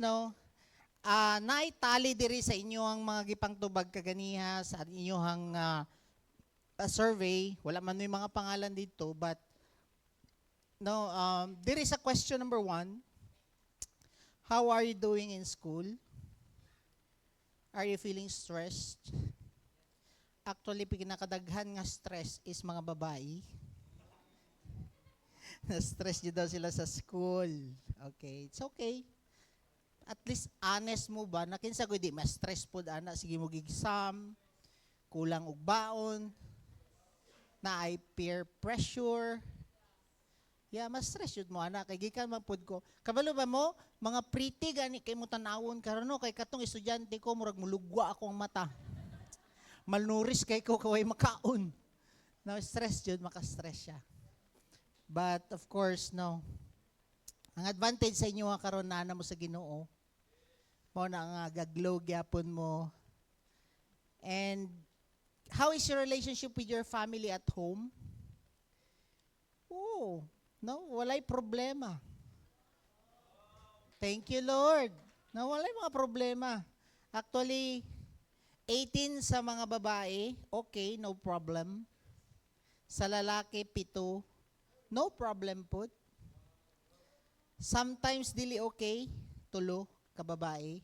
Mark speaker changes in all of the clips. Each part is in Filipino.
Speaker 1: no, naitali diri sa inyo ang mga gipang tubag kaganiha sa inyong survey. Wala man may mga pangalan dito, but no, there is a question number 1. How are you doing in school? Are you feeling stressed? Actually, pinakadaghan nga stress is mga babae. Na-stress nyo daw sila sa school. Okay, it's okay. At least honest mo ba na kinsa ko di ma-stress pod ana sige mo exam, kulang og baon, na ay peer pressure. Yeah, ma-stress yun mo ana kay gikan man pod ko. Kabalo ba mo mga pretty gani kay mo tan-awon karon no kay katong estudyante ko murag mulugwa ako ang mata. Malnuris kay ko kaway makaon. No, stress jud maka-stress siya. But of course, no. Ang advantage sa inyo nga karon na mo sa Ginoo mo na nga gaglow gyapon mo. And how is your relationship with your family at home? Oh, no, walay problema. Thank you, Lord. No, walay mga problema. Actually, 18 sa mga babae, okay, no problem. Sa lalaki, 7, no problem po. Sometimes dili okay, 3 ka babae.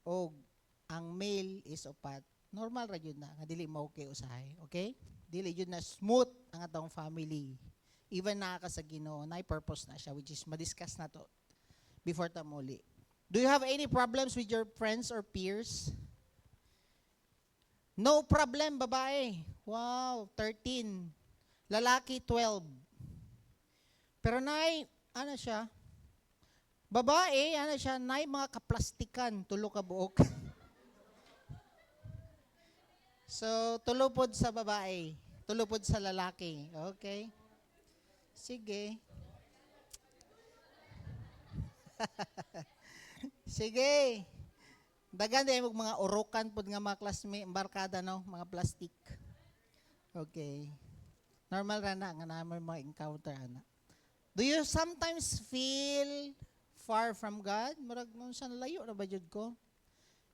Speaker 1: O ang male is 4. Normal ra jud na nga dili mo okay usahay, okay? Dili jud na smooth ang atong family. Even naa ka sa Ginoo, na purpose na siya which is madiscuss na to before ta muli. Do you have any problems with your friends or peers? No problem, babae. Wow, 13. Lalaki, 12. Pero nay, ano siya? Babae, ano siya? Nay, mga kaplastikan, 3 ka buok. So, 3 pod sa babae, 3 pod sa lalaki. Okay? Sige. Sige. Dagan din mga urukan pod nga mga classmate, barkada no, mga plastic. Okay. Normal ra na nga naman mga encounter ana. Do you sometimes feel far from God? Murag nun sa layo ra ba jud ko?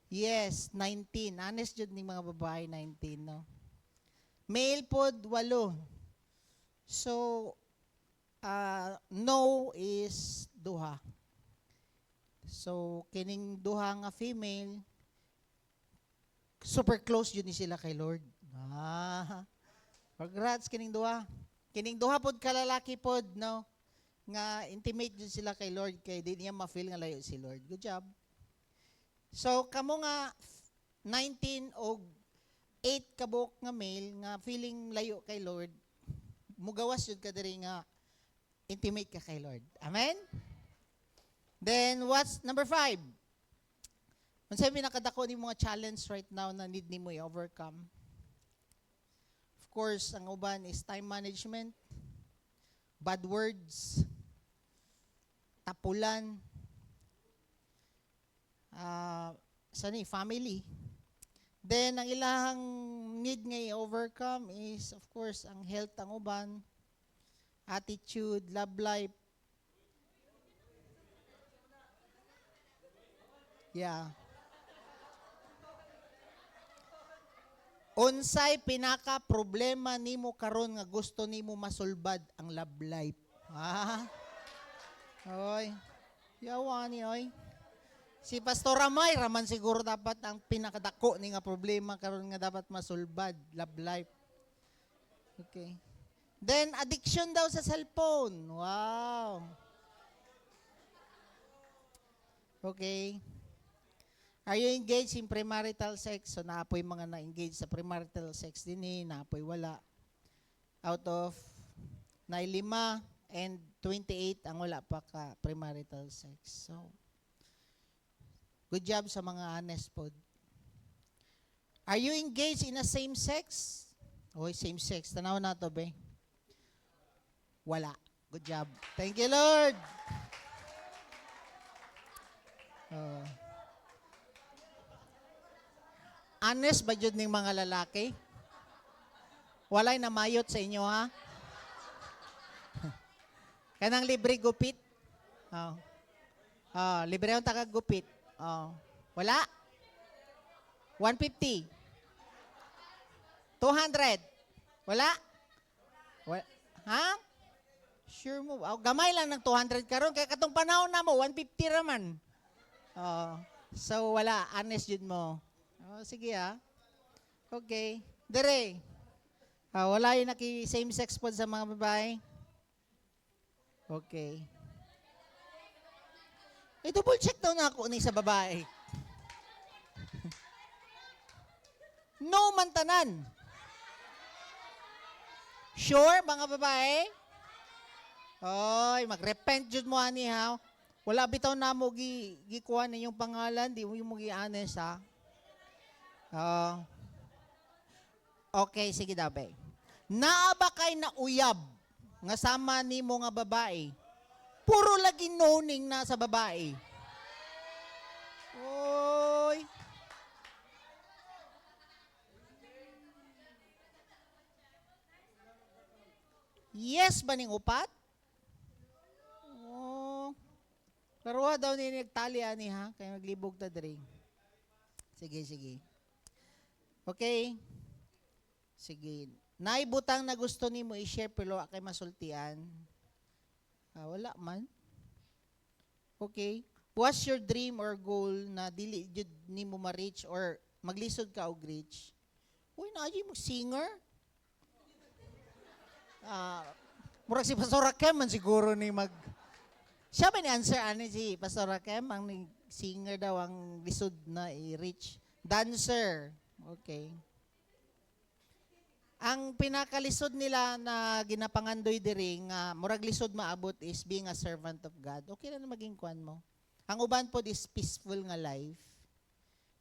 Speaker 1: Yes, 19. Honest jud ning mga babae 19 no. Male pod 8. So no is duha. So, kining duha nga female, super close yun ni sila kay Lord. Congrats kining duha. Kining duha pod kalalaki pod, no? Nga intimate yun sila kay Lord, kay di niya ma-feel nga layo si Lord. Good job. So, kamo nga 19 o 8 kabuk nga male, nga feeling layo kay Lord, mugawas yun ka diri nga intimate ka kay Lord. Amen? Then, what's number 5? Unsay pinakadako ni mga challenge right now na need nimo i-overcome? Of course, ang uban is time management, bad words, tapulan, family. Then, ang ilahang need nga i-overcome is, of course, ang health ang uban, attitude, love life. Yeah. Unsay pinaka problema nimo karon nga gusto nimo masulbad ang love life? Oy. Yawa ni oy. Si Pastor Ramay raman siguro dapat ang pinakadako ni nga problema karon nga dapat masulbad, love life. Okay. Then addiction daw sa cellphone. Wow. Okay. Are you engaged in premarital sex? So, naapoy mga na-engage sa premarital sex din naapoy wala. Out of 5 and 28 ang wala pa ka premarital sex. So, good job sa mga honest pod. Are you engaged in a same sex? Oy, same sex. Tanaw na to, be. Wala. Good job. Thank you, Lord. Honest ba jud ning mga lalaki? Walay namayot sa inyo, ha? Kanang libre gupit? Oh. Libre ang tagagupit. Wala? 150. 200. Wala? Wala? Ha? Sure mo. Gamay lang ng 200 karon kay katong panahon na mo 150 raman. So wala, honest jud mo. Sige Okay. Dere. Wala yung same sex pod sa mga babae. Okay. Double check daw na ako ni sa babae. No mantanan. Sure, mga babae? Oy, mag-repent jud mo ani ha. Wala bitaw na mo gikuha ninyong pangalan, di mo yung gi-honest ha. Okay, sige dabe. Naa ba kay na uyab nga sama nimo nga babae? Puro lagi noning na sa babae. Oy. Yes ba ning upat? Karuha daw ni nagtali ani ha, kaya maglibog ta diri. Sige. Okay. Sige. Naibutang na gusto nimo i-share pero kay masultian. Wala man. Okay. What's your dream or goal na dili jud nimo ma-reach or maglisod ka og reach? Uy, naaji mo singer? Murag si Pastor Rakem man siguro ni siya ba ni answer ani si Pastor Rakem ang singer daw ang lisod na i-reach. Dancer. Okay. Ang pinakalisod nila na ginapangandoy diri nga murag lisod maabot is being a servant of God. Okay na maging kwan mo. Ang uban pod is peaceful nga life.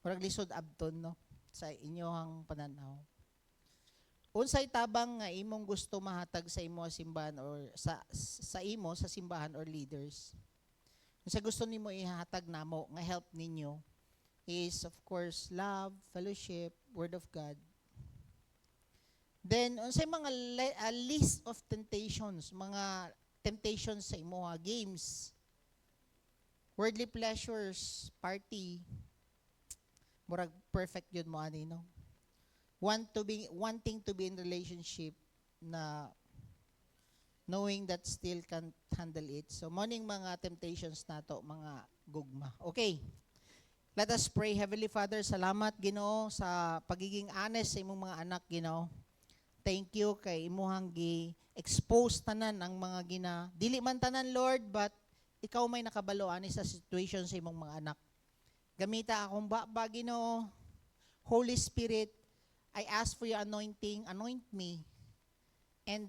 Speaker 1: Murag lisod abton no sa inyong pananaw. Unsay tabang nga imong gusto mahatag sa imo simbahan or sa imo sa simbahan or leaders? Unsa gusto nimo ihatag namo nga help ninyo is of course love, fellowship, word of God. Then unsay mga list of temptations, mga temptations sa imo games, worldly pleasures, party. Murag perfect yun mo ani no. Wanting to be in relationship na knowing that still can't handle it. So, morning mga temptations nato, mga gugma. Okay. Let us pray. Heavenly Father, salamat Ginoo sa pagiging honest sa imong mga anak Ginoo. Thank you kay imuhang gi-expose tanan ang mga dili man tanan Lord, but ikaw may nakabalo ani sa situation sa imong mga anak. Gamita akong baba Ginoo. Holy Spirit, I ask for your anointing, anoint me, and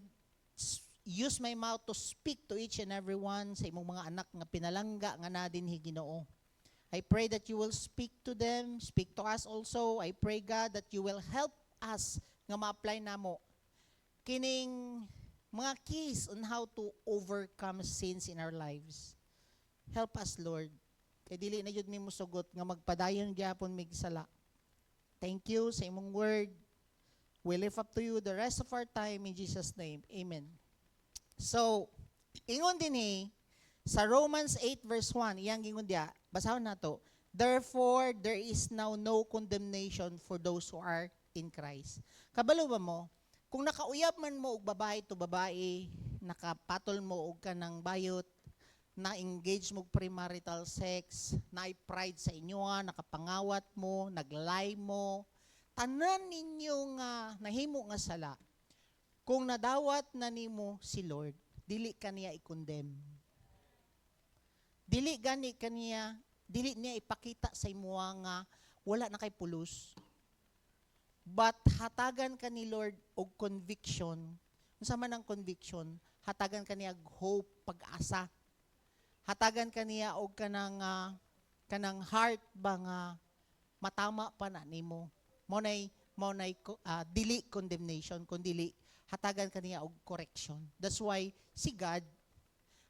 Speaker 1: use my mouth to speak to each and every one sa imong mga anak nga pinalangga nga na dinhi Ginoo. I pray that you will speak to them, speak to us also. I pray God that you will help us nga ma-apply namo kining mga keys on how to overcome sins in our lives. Help us, Lord. Kay dili na jud nimo sugot nga magpadayon gyapon mig sala. Thank you sa imong word. We lift up to you the rest of our time in Jesus' name. Amen. So, ingon din sa Romans 8 verse 1, iyang ingon diya, basahon nato. Therefore, there is now no condemnation for those who are in Christ. Kabalo ba mo? Kung nakauyab man mo og babae to babae, nakapatol mo og kanang bayot, na-engage mo premarital sex, na-pride sa inyo nakapangawat mo, nag-lie mo, tanan ninyo nga nahimo nga sala. Kung nadawat na nimo si Lord, dili kaniya i-condemn. Dili niya ipakita sa imo nga wala na kay pulos. But hatagan ka ni Lord og conviction. Unsa man ang conviction? Hatagan ka niya hope, pag-asa. Hatagan kaniya og kanang heart ba nga matama pa na nimo. Mo nay dili condemnation kundi hatagan kaniya og correction. That's why si God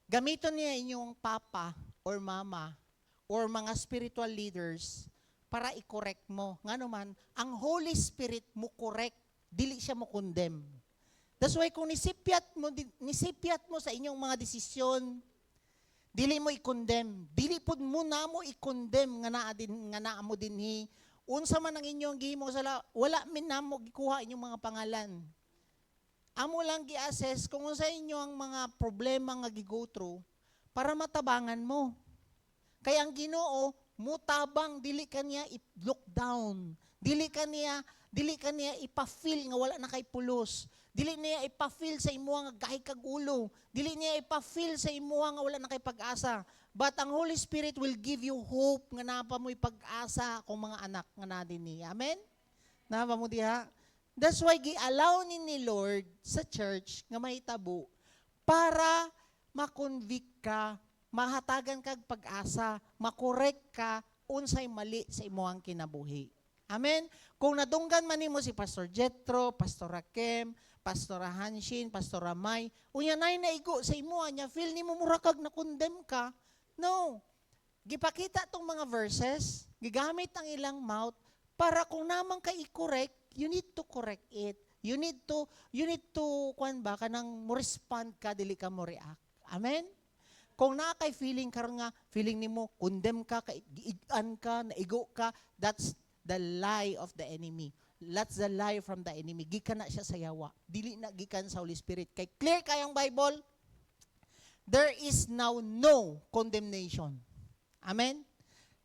Speaker 1: gamiton niya inyong papa or mama or mga spiritual leaders para i-correct mo. Ngano man ang Holy Spirit mo correct, dili siya mo condemn. That's why kung nisipyat mo sa inyong mga desisyon, Dili mo i-condemn. Dili pud mo na mo i-condemn nga naa mo dinhi. Unsa man ang inyong gihimo sala, wala min namo gikuha inyong mga pangalan. Amo lang gi-assess kung unsa inyo ang mga problema nga gi-go through para matabangan mo. Kaya ang Ginoo mutabang, dili kaniya i-look down. Dili kaniya ipa-feel nga wala na kay pulos. Dili niya ipa-feel sa imuha nga gahi kag ulo. Dili niya ipa-feel sa imuha nga wala na kay pag-asa. But ang Holy Spirit will give you hope nga napa mo'y pag-asa kung mga anak nga nadin niya. Amen? Napa mo diha? That's why gi-allow ni Lord sa church nga mahitabo para makonvict ka, mahatagan kag pag-asa, makorek ka unsay mali sa imuhang kinabuhi. Amen? Kung nadunggan man nimo si Pastor Jethro, Pastor Rakem, Pastor Hanshin, Pastor Ramay, unya nay naigo sa imuha niya, feel nimo mura kag na-condemn ka. No. Gipakita tong mga verses, gigamit ang ilang mouth para kung naman ka i-correct, you need to correct it. You need to kuan ba kanang mo respond ka dili ka mo react. Amen. Kung naa kay feeling karon nga feeling nimo condemn ka, giigan ka, naigo ka, that's the lie of the enemy. That's the lie from the enemy. Gikan na siya sa yawa. Dili na gikan sa Holy Spirit. Kay clear kayang Bible, there is now no condemnation. Amen.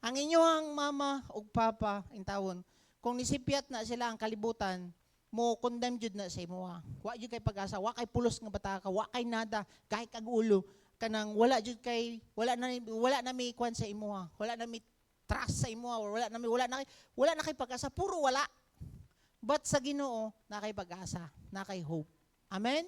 Speaker 1: Ang inyong mama o papa intawon, kung nisipyat na sila ang kalibutan, mo condemn jud na sa imuha. Wa jud kay pag-asa, wa kay pulos nga bata ka, wa kay nada, kahit kag ulo kanang wala jud kay wala na may kwan sa imuha. Wala na may trust sa imuha, wala na kay pag-asa, puro wala. But sa Ginoo na kay pag-asa, na kay hope. Amen.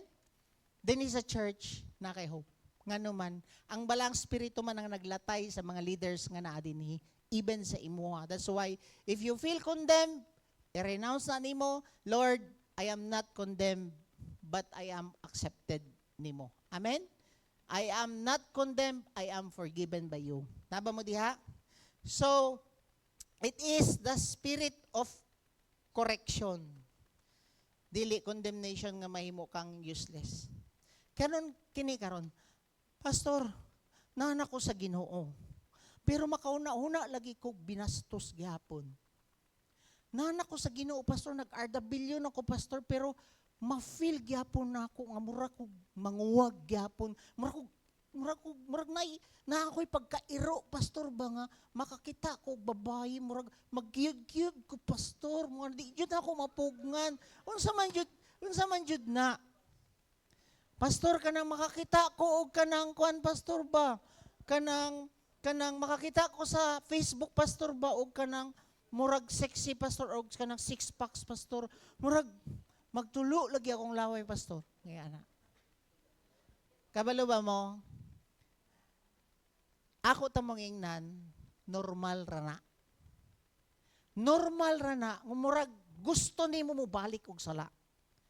Speaker 1: Then is a church na kay hope. Ngano man ang balang spirito man ang naglatay sa mga leaders nga naa dinhi, even sa imuha. That's why, if you feel condemned, i-renounce na nimo, Lord, I am not condemned, but I am accepted nimo. Amen? I am not condemned, I am forgiven by you. Naba mo diha? So, it is the spirit of correction. Dili condemnation nga mahimo kang useless. Karon kini karon, Pastor, nana ko sa Ginoo. Pero makauna-una lagi ko binastos gyapon. Nana ko sa Ginoo, Pastor, nag-ardabilyon ako, Pastor, pero ma-feel gyapon na ako nga mura ko manguwag gyapon. Murag na ako'y pagkairo, Pastor, ba nga makakita ko babae, murag magyug-gyug ko, Pastor, murag di jud ako mapugngan. Unsa man jud na. Pastor, kanang makakita ko og kanang kuan, Pastor, ba? Kanang makakita ko sa Facebook, Pastor, ba, o kanang murag sexy, Pastor, o kanang six packs, Pastor, murag magtulo lagi akong laway, Pastor. Ngayon na. Kabalo ba mo? Ako tamang ingnan, normal rana. Normal rana, murag gusto ni mo balik og sala.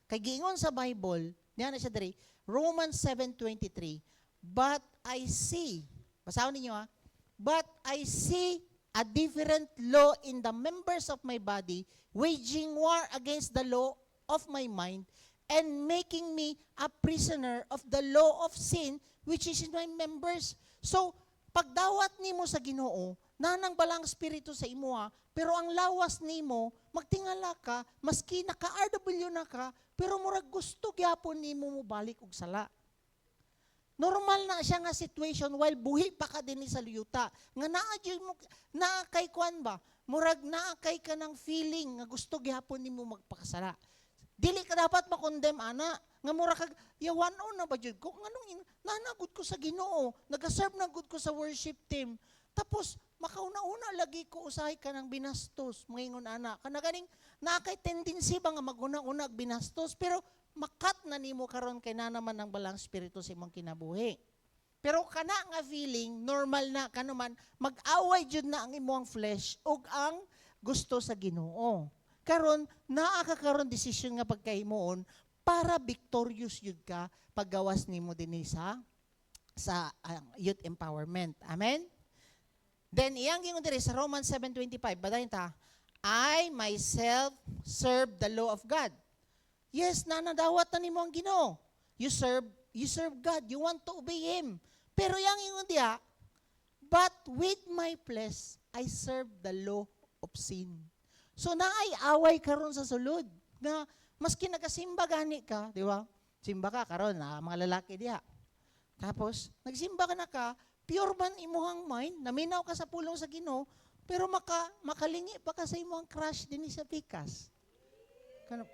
Speaker 1: Kay giingon sa Bible, niya na siya diri, Romans 7:23, but I see, basahin ninyo ha, but I see a different law in the members of my body, waging war against the law of my mind, and making me a prisoner of the law of sin, which is in my members. So, pagdawat nimo sa Ginoo, nanang balang spirito sa imuha, pero ang lawas nimo, magtingala ka, maski naka-RW na ka, pero murag gusto gyapon nimo mo balik og sala. Normal na siya nga situation while buhi pa ka din sa luyuta. Nga naa kay kwan ba? Murag naa kay ka ng feeling nga gusto gyapon nimo magpakasala. Dili ka dapat makondem ana nga mura kag yawanon na ba jud ko nganong nanagud ko sa Ginoo, nagaserve na gud ko sa worship team. Tapos makauna-una lagi ko usahay ka ng binastos, moingon ana. Kana ganing naa kay tendency ba nga maguna-una binastos, pero makat na nimo karon kay na naman ang balang spirito sa imong kinabuhi. Pero kana nga feeling normal na kanuman mag-away jud na ang imong flesh ug ang gusto sa Ginoo. Karon naa ka karon decision nga pagkahimuon para victorious jud ka paggawas nimo dinhi sa youth empowerment. Amen. Then iyang gingon diri sa Romans 7:25, badayon ta, I myself serve the law of God. Yes, nanadawat na nimo ang Ginoo. You serve God. You want to obey Him. Pero yang ingon diha, but with my flesh, I serve the law of sin. So naay away karon sa sulod nga maski nagasimba gani ka, di ba? Simba ka karon na mga lalaki diha. Tapos nagsimba ka na ka, pure man imuhang mind, naminaw ka sa pulong sa Ginoo, pero makalingi pa ka sa imuhang crush dinhi sa pikas. Kano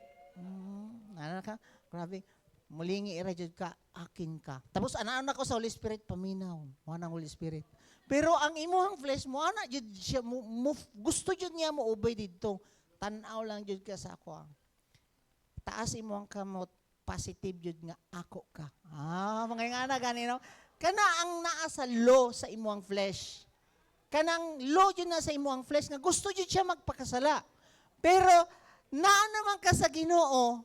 Speaker 1: ka, grabe, mulingi ira jud ka, akin ka. Tapos ana-ana ko sa Holy Spirit paminaw, mo nang Holy Spirit. Pero ang imuhang flesh mo ana jud siya gusto jud niya mo obey didto. Tan-aw lang jud ka sa ako. Taas imuhang kamot, positive jud nga ako ka. Mga ingana gani no. Kana ang naa sa law sa imuhang flesh. Kanang law jud na sa imuhang flesh nga gusto jud siya magpakasala. Pero naa naman ka sa Ginoo,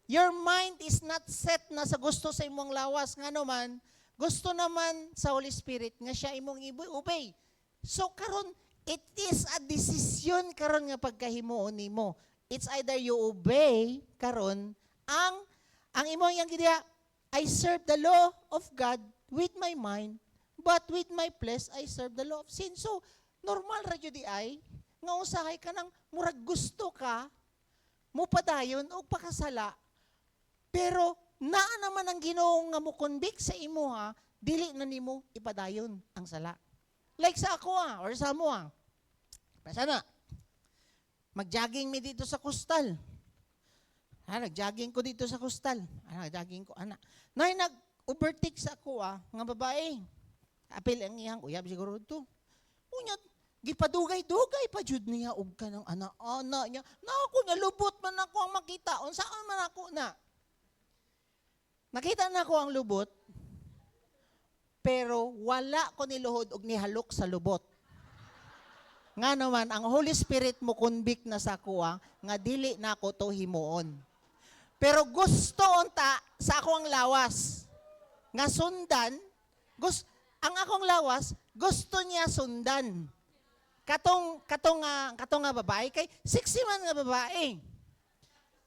Speaker 1: your mind is not set na sa gusto sa imong lawas nga naman, gusto naman sa Holy Spirit nga siya imong obey. So karon it is a decision karon nga pagkahimuon nimo. It's either you obey karon ang imong yang gidiya, I serve the law of God with my mind, but with my flesh I serve the law of sin. So normal ra jud di ay nga usahay ka nang murag gusto ka mo padayon og pakasala. Pero naa naman ang Ginoo nga mo convict sa imo dili na nimo ipadayon ang sala. Like sa ako or sa mo Pasana, mag-jogging mi dito sa kustal. Nag-jogging ko dito sa kustal. Nag-jogging ko, Nay, nag-overtake sa ako, nga babae. Apil ang iyang, uyab siguro ito. Unya, gipadugay-dugay pa jud niya, og ka ng ana-ana niya. Ako niya, lubot man ako ang makita. Unsaan man ako na. Nakita na ako ang lubot, pero wala ko niluhod og nihalok sa lubot. Nga naman, ang Holy Spirit mo convict na sa kuwa, nga dili na ako to himuon. Pero gusto unta sa akong lawas, nga sundan, ang akong lawas, gusto niya sundan. Katong nga babae, kay 60 man nga babae.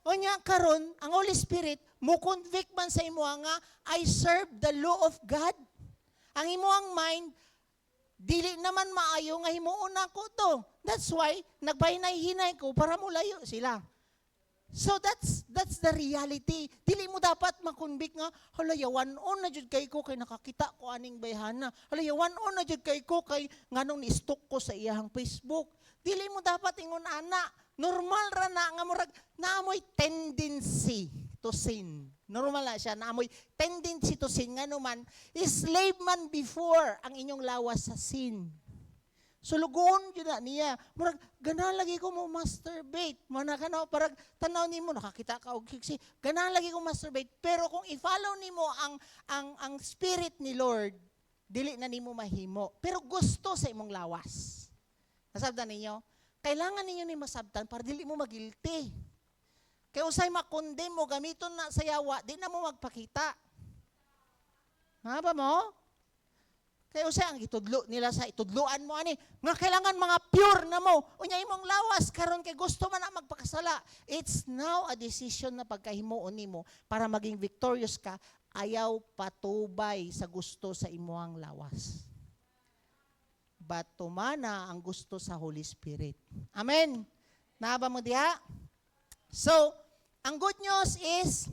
Speaker 1: O niya, karon ang Holy Spirit, mo convict man sa imo nga, I serve the law of God. Ang imuang mind, dili naman maayo nga himuon ako to. That's why nagpahinay-hinay ko para mulayo sila. So that's the reality. Dili mo dapat makonvict nga hala yawan-on na jud kay ko kay nakakita ko aning bayhana. Hala yawan-on na jud kay ko kay nganong ni-stalk ko sa iyang Facebook. Dili mo dapat ingon ana. Normal ra na nga murag naamoy tendency to sin. Normal na siya, naamoy tendency to sin. Nga naman, slave man before ang inyong lawas sa sin. So, lugoon yun na niya. Murag, gana lagi ko mo masturbate. Mana ka na, parang tanaw ni mo, nakakita ka og kiksi. Gana lagi ko masturbate. Pero kung i-follow ni mo ang spirit ni Lord, dili na ni mo mahimo. Pero gusto sa imong lawas. Nasabtan ninyo? Kailangan ninyo ni masabtan para dili mo magilty. Kaya usay makondem mo, gamiton na sa yawa, di na mo magpakita. Nga ba mo? Kaya usay ang itudlo nila sa itudloan mo, ani, nga kailangan mga pure na mo. Unya imong lawas, karon kay gusto man na magpakasala. It's now a decision na pagkahimuon nimo para maging victorious ka, ayaw patubay sa gusto sa imuang lawas. But tumana ang gusto sa Holy Spirit. Amen? Naaba mo diha? So, ang good news is,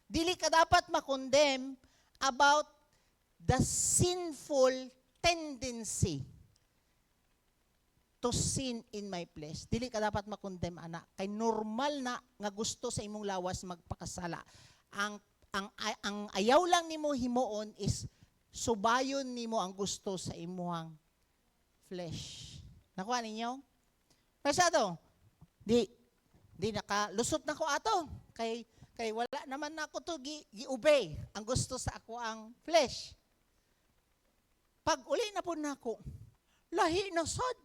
Speaker 1: dili ka dapat makondem about the sinful tendency to sin in my flesh. Dili ka dapat makondem, anak. Kay normal na nga gusto sa imong lawas magpakasala. Ang ayaw lang nimo himuon is subayon nimo ang gusto sa imong flesh. Nakuha ninyo? Kaya to, di nakalusot na ko ato. Kay wala naman na ako to gi-obey. Ang gusto sa ako ang flesh. Pag uli na po na ako, lahi na sad.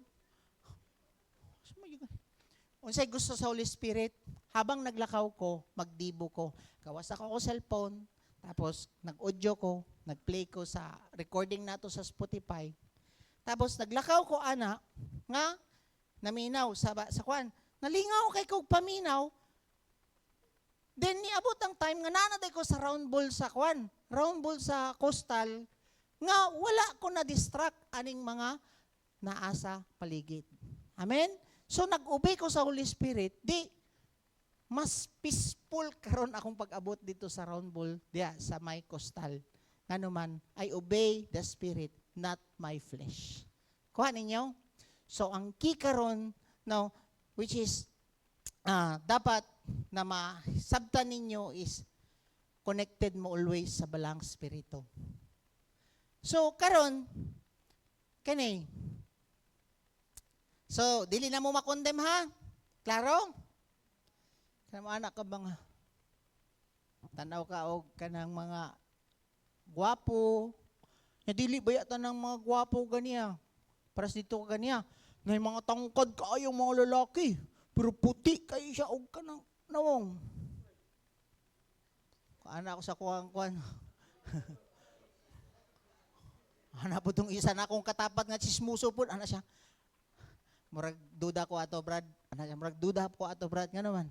Speaker 1: Unsay gusto sa Holy Spirit, habang naglakaw ko, magdibo ko. Gawas ako cellphone, tapos nag-audio ko, nag-play ko sa recording nato sa Spotify. Tapos naglakaw ko ana nga naminaw sa kwan. Nalingaw kay kog paminaw. Then niabot ang time nga nanaday ko sa round ball sa kwan. Round ball sa coastal nga wala ko na distract aning mga naasa paligid. Amen? So nag-obey ko sa Holy Spirit, di mas peaceful karon akong pag-abot dito sa round ball diya sa my coastal. Ngano man, I obey the Spirit, not my flesh. Kuha ninyo? So ang key karon now, which is dapat na masabtan ninyo is connected mo always sa balang spirito. So karon kani. So dili na mo makondem ha? Klaro? Kanang anak ka ba nga? Tanaw ka og kanang mga gwapo. Ya dili ba yata ng mga gwapo ganiya? Para dito ka ganiya. Ngay mga tangkad kaayong mga lalaki. Pero puti kayo siya og kanang nawong. Ana ako sa kuwang-kuwan. Ana po itong isa na akong katapat nga chismuso po. Ana siya. Murag duda ko ato, Brad. Ana siya, murag duda ko ato, Brad. Nga naman.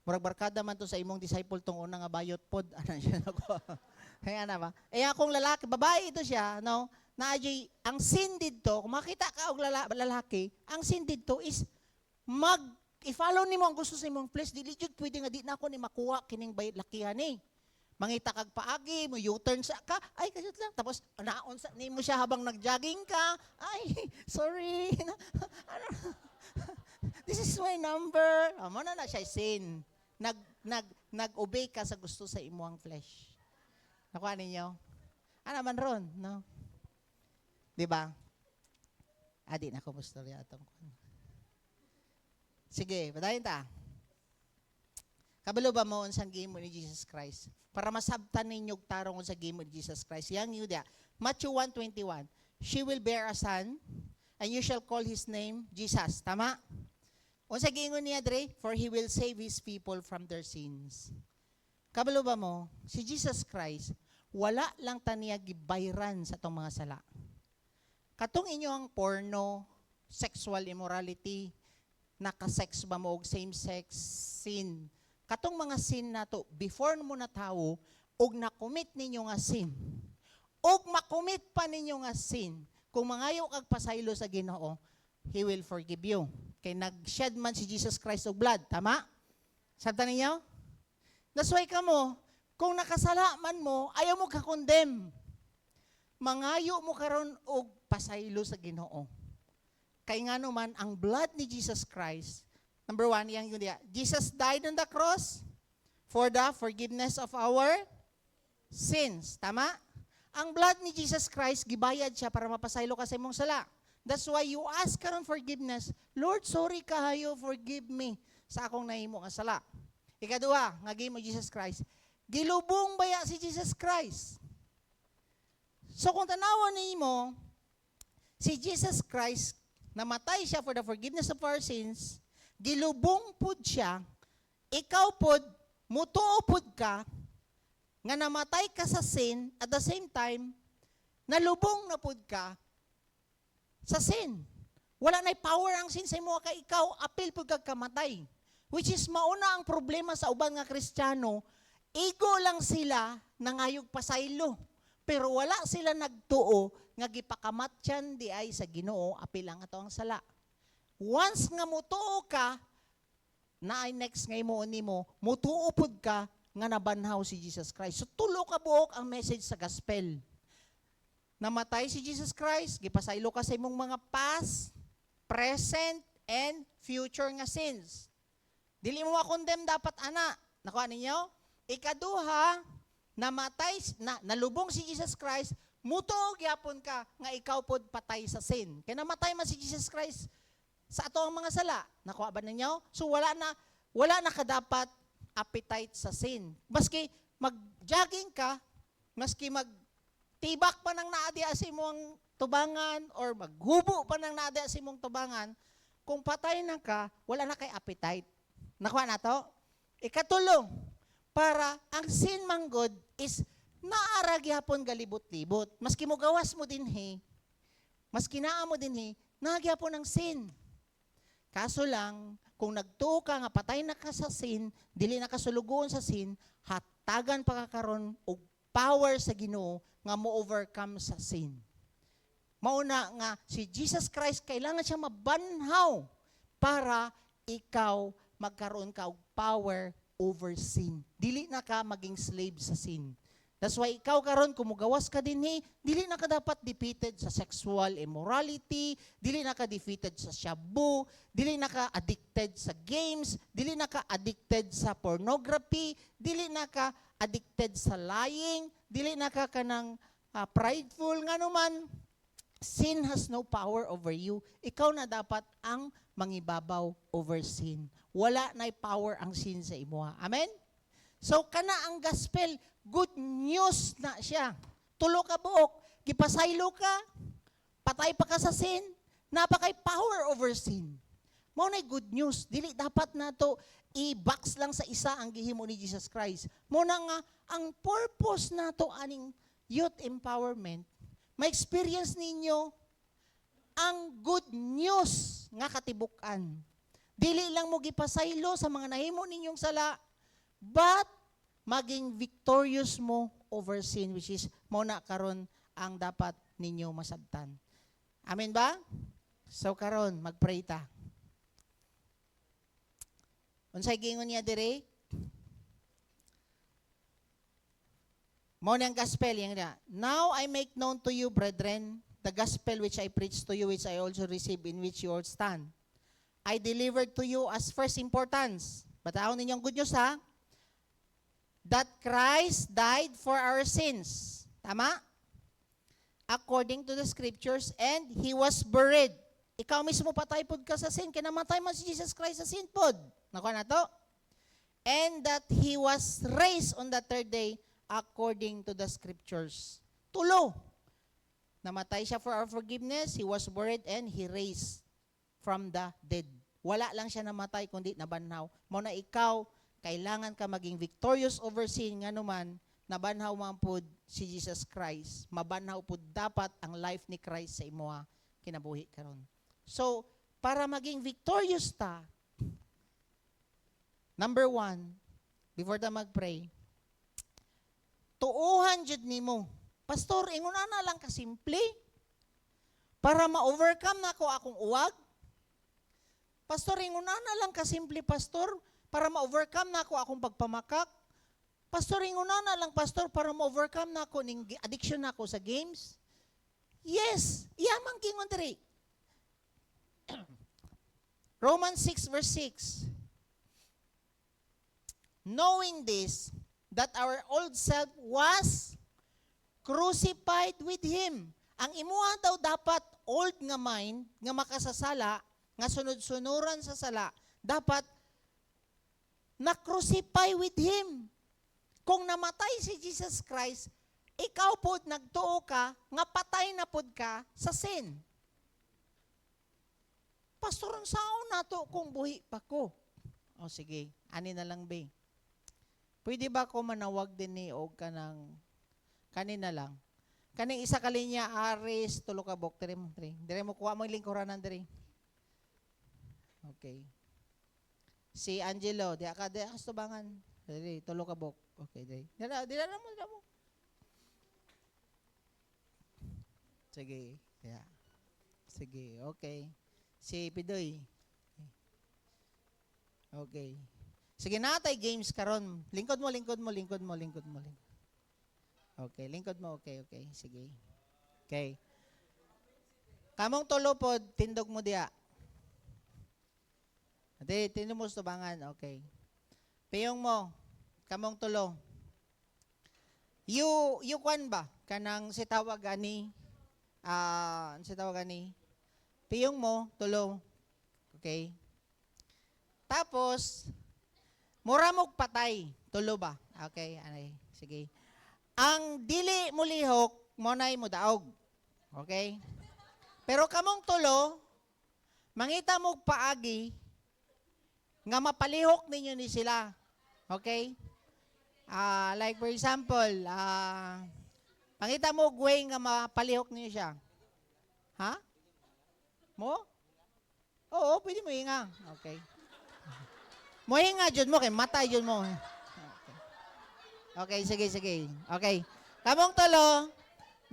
Speaker 1: Murag barkada man to sa imong disciple tong una nga bayot pod. Ana siya ako. Kaya ana ba? Eh akong lalaki, babae ito siya, no? Na ang sin dito, kung makita ka og lalaki, ang sin dito is i-follow nimo ang gusto sa imong flesh, dili jud pwede nga di na ako ni makuha kining bayot lakihan ni. Mangita kag paagi, mo U-turn sa ka, ay kasut lang. Tapos naon sa nimo siya habang nag-jogging ka. Ay, sorry. This is my number. Amo na siya sin. Nag-obey ka sa gusto sa imong flesh. Nakuha ninyo? Ano man ron, no? Di ba? Adi na ko mustorya atong kuan. Sige, padayon ta. Kabalo ba mo unsang gimo ni Jesus Christ? Para masabtan ninyo tarong sa gimo ni Jesus Christ. Yang Yuda, Matthew 1:21. She will bear a son, and you shall call his name Jesus. Tama? Unsa giingon niya dre? For he will save his people from their sins. Kabalo ba mo, si Jesus Christ, wala lang taniya gibayran sa itong mga sala. Katong inyo ang porno, sexual immorality, naka-sex ba mo og same-sex sin. Katong mga sin na to, before mo na tao, og na-commit ninyo nga sin, og makomit pa ninyo nga sin, kung mangayo kag pasaylo sa Ginoo, He will forgive you. Kay nag-shed man si Jesus Christ og blood, tama? Sabta ninyo? That's why ka mo, kung nakasala man mo, ayaw mo ka-condemn. Mangayo mo karon og pasaylo sa Ginoo. Kay nga naman, ang blood ni Jesus Christ, number 1, yang yun diya, Jesus died on the cross for the forgiveness of our sins. Tama? Ang blood ni Jesus Christ, gibayad siya para mapasaylo ka sa imong sala. That's why you ask karon forgiveness. Lord, sorry kahayo, forgive me sa akong nahimo nga sala. Ikaduha, nga gimo Jesus Christ, gilubong baya si Jesus Christ. So kung tanawon nimo, si Jesus Christ, namatay siya for the forgiveness of our sins, gilubong pud siya, ikaw pud, mutuo pud ka, nga namatay ka sa sin, at the same time, nalubong na pud ka sa sin. Wala na'y power ang sin sa imo kay ikaw, apil pud kag kamatay. Which is mauna ang problema sa uban nga Kristiyano, ego lang sila nangayog pasaylo. Pero wala sila nagtuo nga gipakamatyan di ay sa Ginoo apil ang ato ang sala. Once nga mutuo ka, na ay next nga imo nimo, mutuo pud ka nga nabanhaw si Jesus Christ. So tulo ka buok ang message sa gospel. Namatay si Jesus Christ, gipasaylo ka sa imong mga past, present, and future nga sins. Dili mo ma-condemn dapat ana. Nakuha ninyo? Ikaduha, nalubong si Jesus Christ, mutuog yapon ka nga ikaw pod patay sa sin. Kaya namatay man si Jesus Christ sa ato ang mga sala. Nakuha ba ninyo? So wala na kadapat appetite sa sin. Maski mag-jogging ka, maski magtibak pa ng naadi sa imong tubangan or maghubo pa ng naadi sa imong tubangan, kung patay na ka, wala na kay appetite. Nakuha na to? Ikatulong, para ang sin manggod is naara gyapon galibot-libot. Maski mo gawas mo dinhi, maski naa mo dinhi, nagyapon ang sin. Kaso lang, kung nagtuo ka nga patay na ka sa sin, dili na kasulugon sa sin, hatagan pa ka karon og power sa Ginoo nga mo-overcome sa sin. Mauna nga si Jesus Christ kailangan siya mabanhaw para ikaw magkaroon ka og power over sin. Dili na ka maging slave sa sin. That's why ikaw karon kung mugawas ka dinhi, dili na ka dapat defeated sa sexual immorality, dili na ka defeated sa shabu, dili na ka addicted sa games, dili na ka addicted sa pornography, dili na ka addicted sa lying, dili na ka kanang prideful nga naman. Sin has no power over you. Ikaw na dapat ang mangibabaw over sin. Wala na'y power ang sin sa imuha. Amen? So, kana ang gospel, good news na siya. Tulo ka buok, gipasaylo ka, patay pa ka sa sin, napakay power over sin. Mao na'y good news. Dili dapat na to i-box lang sa isa ang gihimo ni Jesus Christ. Muna nga, ang purpose na to aning youth empowerment, ma-experience ninyo ang good news nga katibukan. Dili lang mo gipasaylo sa mga nahimo ninyong sala, but maging victorious mo over sin, which is mo na karon ang dapat ninyo masabtan. Amen ba? So karon magpray ta. Unsay giingon niya dire? Mao nang gospel yang na. Now I make known to you, brethren, the gospel which I preached to you, which I also received, in which you all stand. I delivered to you as first importance. Bataon ninyong good news ha? That Christ died for our sins. Tama? According to the scriptures, and He was buried. Ikaw mismo patay pod ka sa sin, kinamatay man si Jesus Christ sa sin pod. Nakuha na to? And that He was raised on the third day, according to the scriptures. Tulo. Namatay siya for our forgiveness, He was buried, and He raised from the dead. Wala lang siya namatay, kundi nabanhaw. Muna ikaw, kailangan ka maging victorious over sin, nga naman, nabanhaw man po si Jesus Christ. Mabanhaw po dapat ang life ni Christ sa imuha kinabuhi karon. So, para maging victorious ta, number 1, before ta magpray, tuuhan jud nimo. Pastor, ingon na lang ka simple para ma-overcome na ko akong uwag. Pastor, ingon na lang ka simple, pastor, para ma-overcome na ko akong pagpamakak. Pastor, ingon na lang, pastor, para ma-overcome na ko ning addiction na ko sa games. Yes, iyamang kingon diri. Romans 6 verse 6. Knowing this, that our old self was crucified with Him. Ang imuha daw dapat old nga mind, nga makasasala, nga sunod-sunuran sa sala, dapat na-crucify with Him. Kung namatay si Jesus Christ, ikaw pod nagtuo ka, nga patay na pod ka sa sin. Pastor, ang sao na to kung buhi pa ko? O sige, ani na lang be. Pwede ba ko manawag din ni og kanang kanina lang? Kaning isa ka linya Aris tulo ka bok dire mo kuha mo lingkuranan dire. Okay. Si Angelo, di ka tubangan. Dire tulo ka bok. Okay, dire. Dira mo. Sige. Yeah. Sige, okay. Si Pidoy. Okay. Sige natay games karon. Lingkod mo. Okay, lingkod mo. Okay. Sige. Okay. Kamong tulo pod tindog mo diha. Ate, tindog mo tubangan. Okay. Piyong mo. Kamong tulo. You kwan ba? Kanang si tawag ani. Si tawag ani. Piyong mo tulo. Okay. Tapos mura mog patay, tulo ba? Okay, anay. Sige. Ang dili mo lihok, mo nay mo daog. Okay? Pero kamong tulo, mangita mog paagi, nga mapalihok ninyo ni sila. Okay? Like for example, mangita mo way nga mapalihok ninyo siya. Ha? Mo? Oo, pwede mo hinga. Okay. Mohinga jud mo kay matay jud mo. Okay, sige. Okay. Kamong tolo,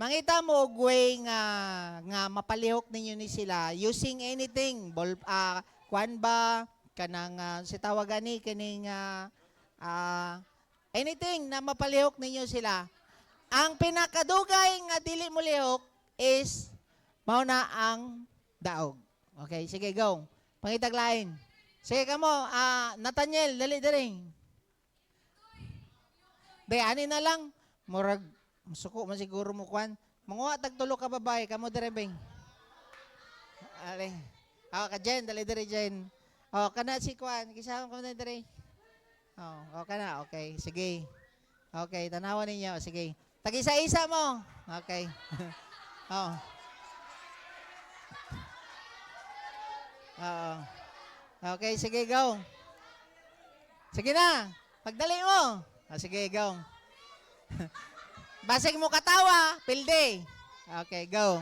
Speaker 1: mangita mo og way nga mapalihok ninyo ni sila using anything, kwan ba kanang si tawagan ni kining anything na mapalihok ninyo sila. Ang pinakadugay nga dili mo lihok is mao na ang daog. Okay, sige go. Pangitag lain. Sige kamo, Nathaniel, dali diri. Day ani na lang murag suko man siguro mo kwan. Manguha tag tulo ka babae kamo dire beng. Ali. Ka Jen, dali dire Jen. Kana si kwan, kisama ko na dire. Kana, okay. Sige. Okay, tanawan ninyo, sige. Tag-isa-isa mo. Okay. Okay, sige, go. Sige na. Pagdali mo. Sige, go. Basig mo katawa, pilde. Okay, go.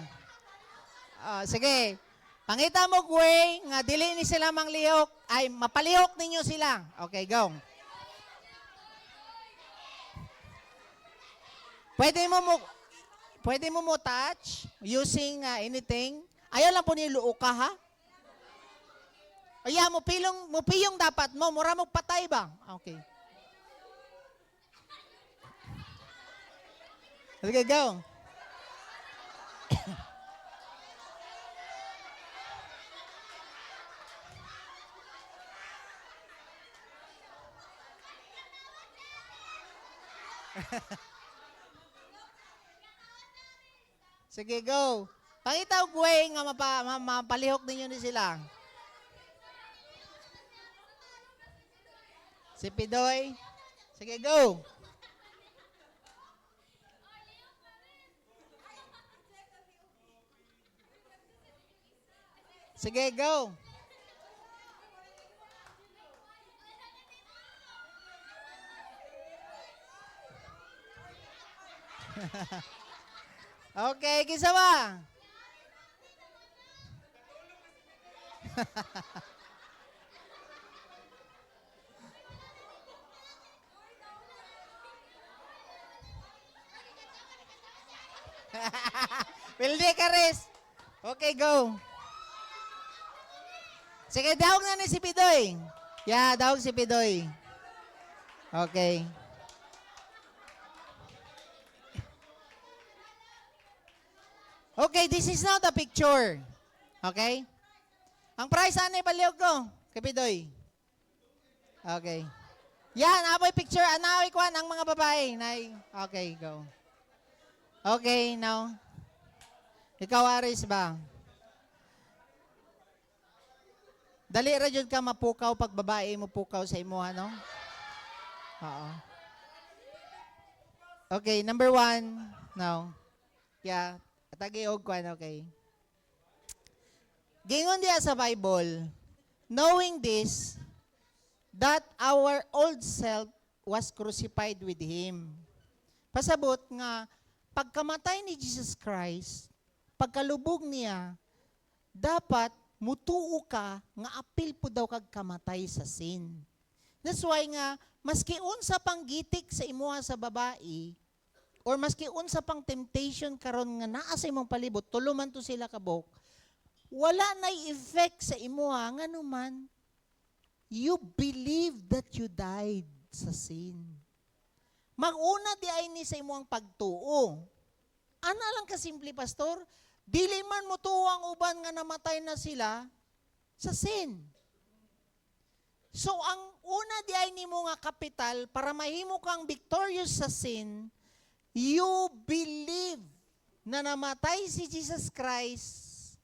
Speaker 1: Sige. Pangita mo, way, nga dili ni sila manglihok, ay mapalihok ninyo sila. Okay, go. Pwede mo touch using anything. Ayaw lang po niluo ka, ha? Ayaw mo piyong dapat mo, mura mo patay ba? Okay. Sige, go. Sige, go. Pangita og way nga mapalihok ninyo ni sila. Si Pidoy. Sige, go. Sige, go. Okay, kisa ba? Pilde ka, Riz. Okay, go. Sige, dawag na ni si Pidoy. Yeah, dawag si Pidoy. Okay. Okay, this is now the picture. Okay? Ang price anay palihog ko, kay Pidoy. Okay. Yan, apoy picture. Anaway ko ang mga babae. Okay, go. Okay, now. Ikaw, Aris ba? Dali ra jud ka mapukaw pag babae mo pukaw sa imo, no? Oo. Okay, number 1. Now. Yeah. Tagiog kwan, okay. Gingon diya sa Bible, knowing this, that our old self was crucified with Him. Pasabot nga, pagkamatay ni Jesus Christ, pagkalubog niya, dapat mutuo ka nga apil po daw kag kamatay sa sin. That's why nga, maski unsa pang gitik sa imuha sa babae, or maski unsa pang temptation karon nga naa sa imong palibot, tuluman to sila kabok, wala nay effect sa imuha nga naman, you believe that you died sa sin. Mag-una di ay ni sa imuhang pagtuo. Ana lang kasimple, pastor, dili man mo tuo ang uban nga namatay na sila sa sin. So ang una di ay nimo nga kapital para mahimo kang victorious sa sin, you believe na namatay si Jesus Christ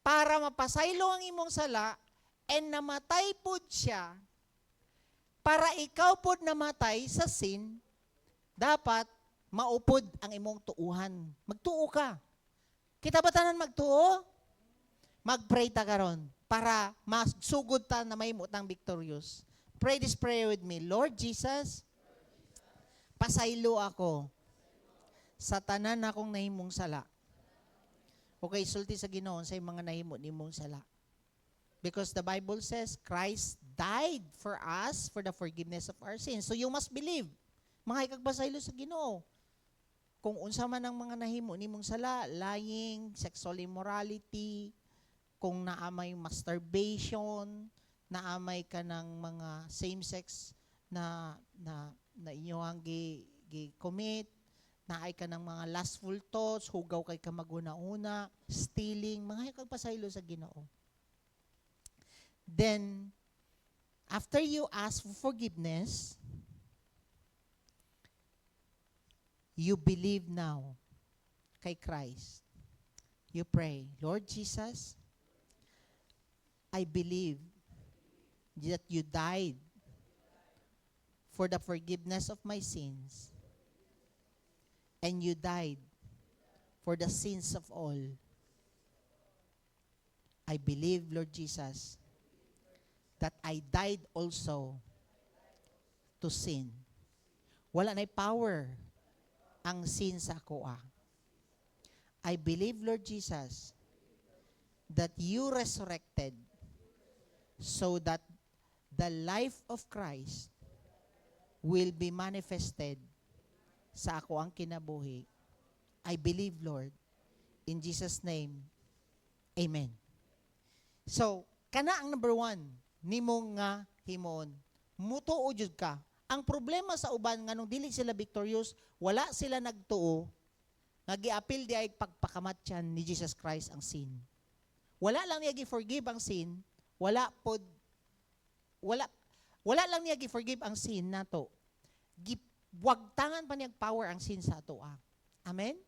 Speaker 1: para mapasaylo ang imong sala and namatay pud siya para ikaw pud namatay sa sin, dapat maupod ang imong tuuhan. Magtuo ka. Kita ba tanan magtuo? Mag-pray ta karon para masugod ta na mahimo tang victorious. Pray this prayer with me. Lord Jesus, pasaylo ako sa tanan akong nahimong sala. Okay, sulti sa Ginoo sa mga nahimo nimong sala. Because the Bible says Christ died for us for the forgiveness of our sins. So you must believe. Mga ikagpasaylo sa Ginoo. kung unsa man ang mga nahimo nimong sala, lying, sexual immorality, kung naamay masturbation, naamay ka ng mga same-sex na inyohang gi-commit, naay ka ng mga lustful thoughts, hugaw kay ka maguna-una, stealing, mga kagpasaylo sa Ginoo. Then, after you ask for forgiveness, you believe now kay Christ. You pray, Lord Jesus, I believe that you died for the forgiveness of my sins, and you died for the sins of all. I believe, Lord Jesus, that I died also to sin. Wala na'y power ang sin sa ako. I believe, Lord Jesus, that you resurrected so that the life of Christ will be manifested sa ako ang kinabuhi. I believe, Lord. In Jesus' name, Amen. So, kana ang number 1, nimong nga himon. Mutuo jud ka. Ang problema sa uban, nga nung dili sila victorious, wala sila nagtuo, nag-i-appeal di ay pagpakamatyan ni Jesus Christ ang sin. Wala lang niya gi-forgive ang sin, wala lang niya gi-forgive ang sin nato. Wagtangan pa niyang power ang sin sa ato. Amen?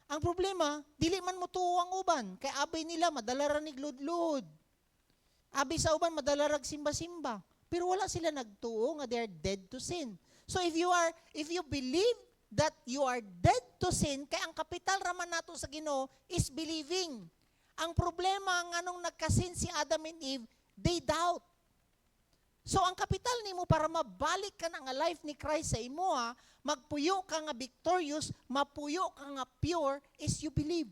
Speaker 1: Ang problema, dili man mo tuo ang uban. Kay abay nila, madala ra ni glud-lud. Abi sa uban, madala rag simba-simba. Pero wala sila nagtuo nga they are dead to sin. So if you believe that you are dead to sin, kay ang kapital raman nato sa Ginoo is believing. Ang problema nga nung nagkasin si Adam and Eve, they doubt. So ang kapital nimo para mabalik ka na nga life ni Christ sa imo, magpuyo ka nga victorious, mapuyo ka nga pure, is you believe.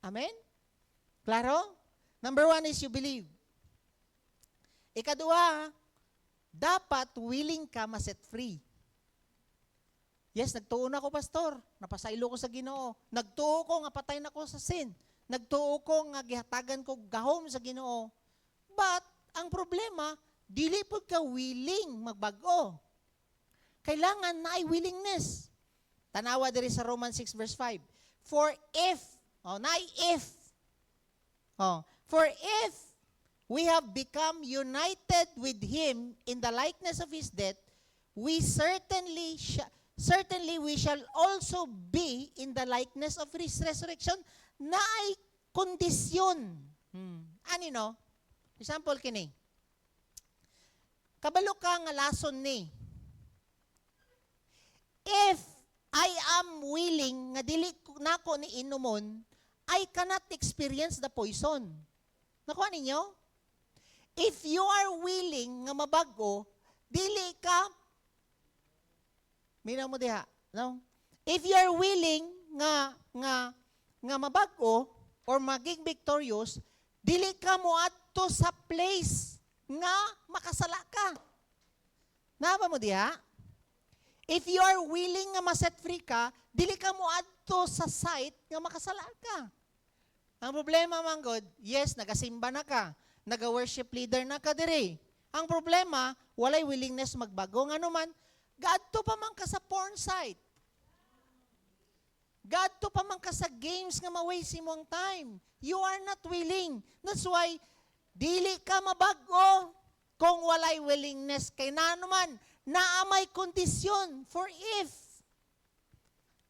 Speaker 1: Amen? Klaro? Number 1 is you believe. Ikadua, dapat willing ka ma-set free. Yes, nagtuo na ako, pastor. Napasaylo ko sa Ginoo. Nagtuo ko nga patay na ko sa sin. Nagtuo ko nga gihatagan ko gahom sa Ginoo. But, ang problema, dili pud ka willing magbago. Kailangan na ay willingness. Tanawa diri sa Romans 6 verse 5. For if we have become united with Him in the likeness of His death, we certainly we shall also be in the likeness of His resurrection. Na ay kondisyon. Ani no? Example kini. Kabalo ka nga lason ni. If I am willing nga dili nako ni inumon, I cannot experience the poison. Nakuha ninyo? If you are willing nga mabago, dili ka mina mo diha, no? If you are willing nga mabago or maging victorious, dili ka mo adto sa place nga makasala ka. Naba mo diha? If you are willing nga ma-set free ka, dili ka mo adto sa site nga makasala ka. Ang problema man God, yes, nagasimba na ka, naga-worship leader na ka diri. Ang problema, walay willingness magbago. Nga naman, gaadto pa man ka sa porn site. Gaadto pa man ka sa games nga ma-waste mo ang time. You are not willing. That's why, dili ka mabago kung walay willingness. Kay na naman, naamay kondisyon for if.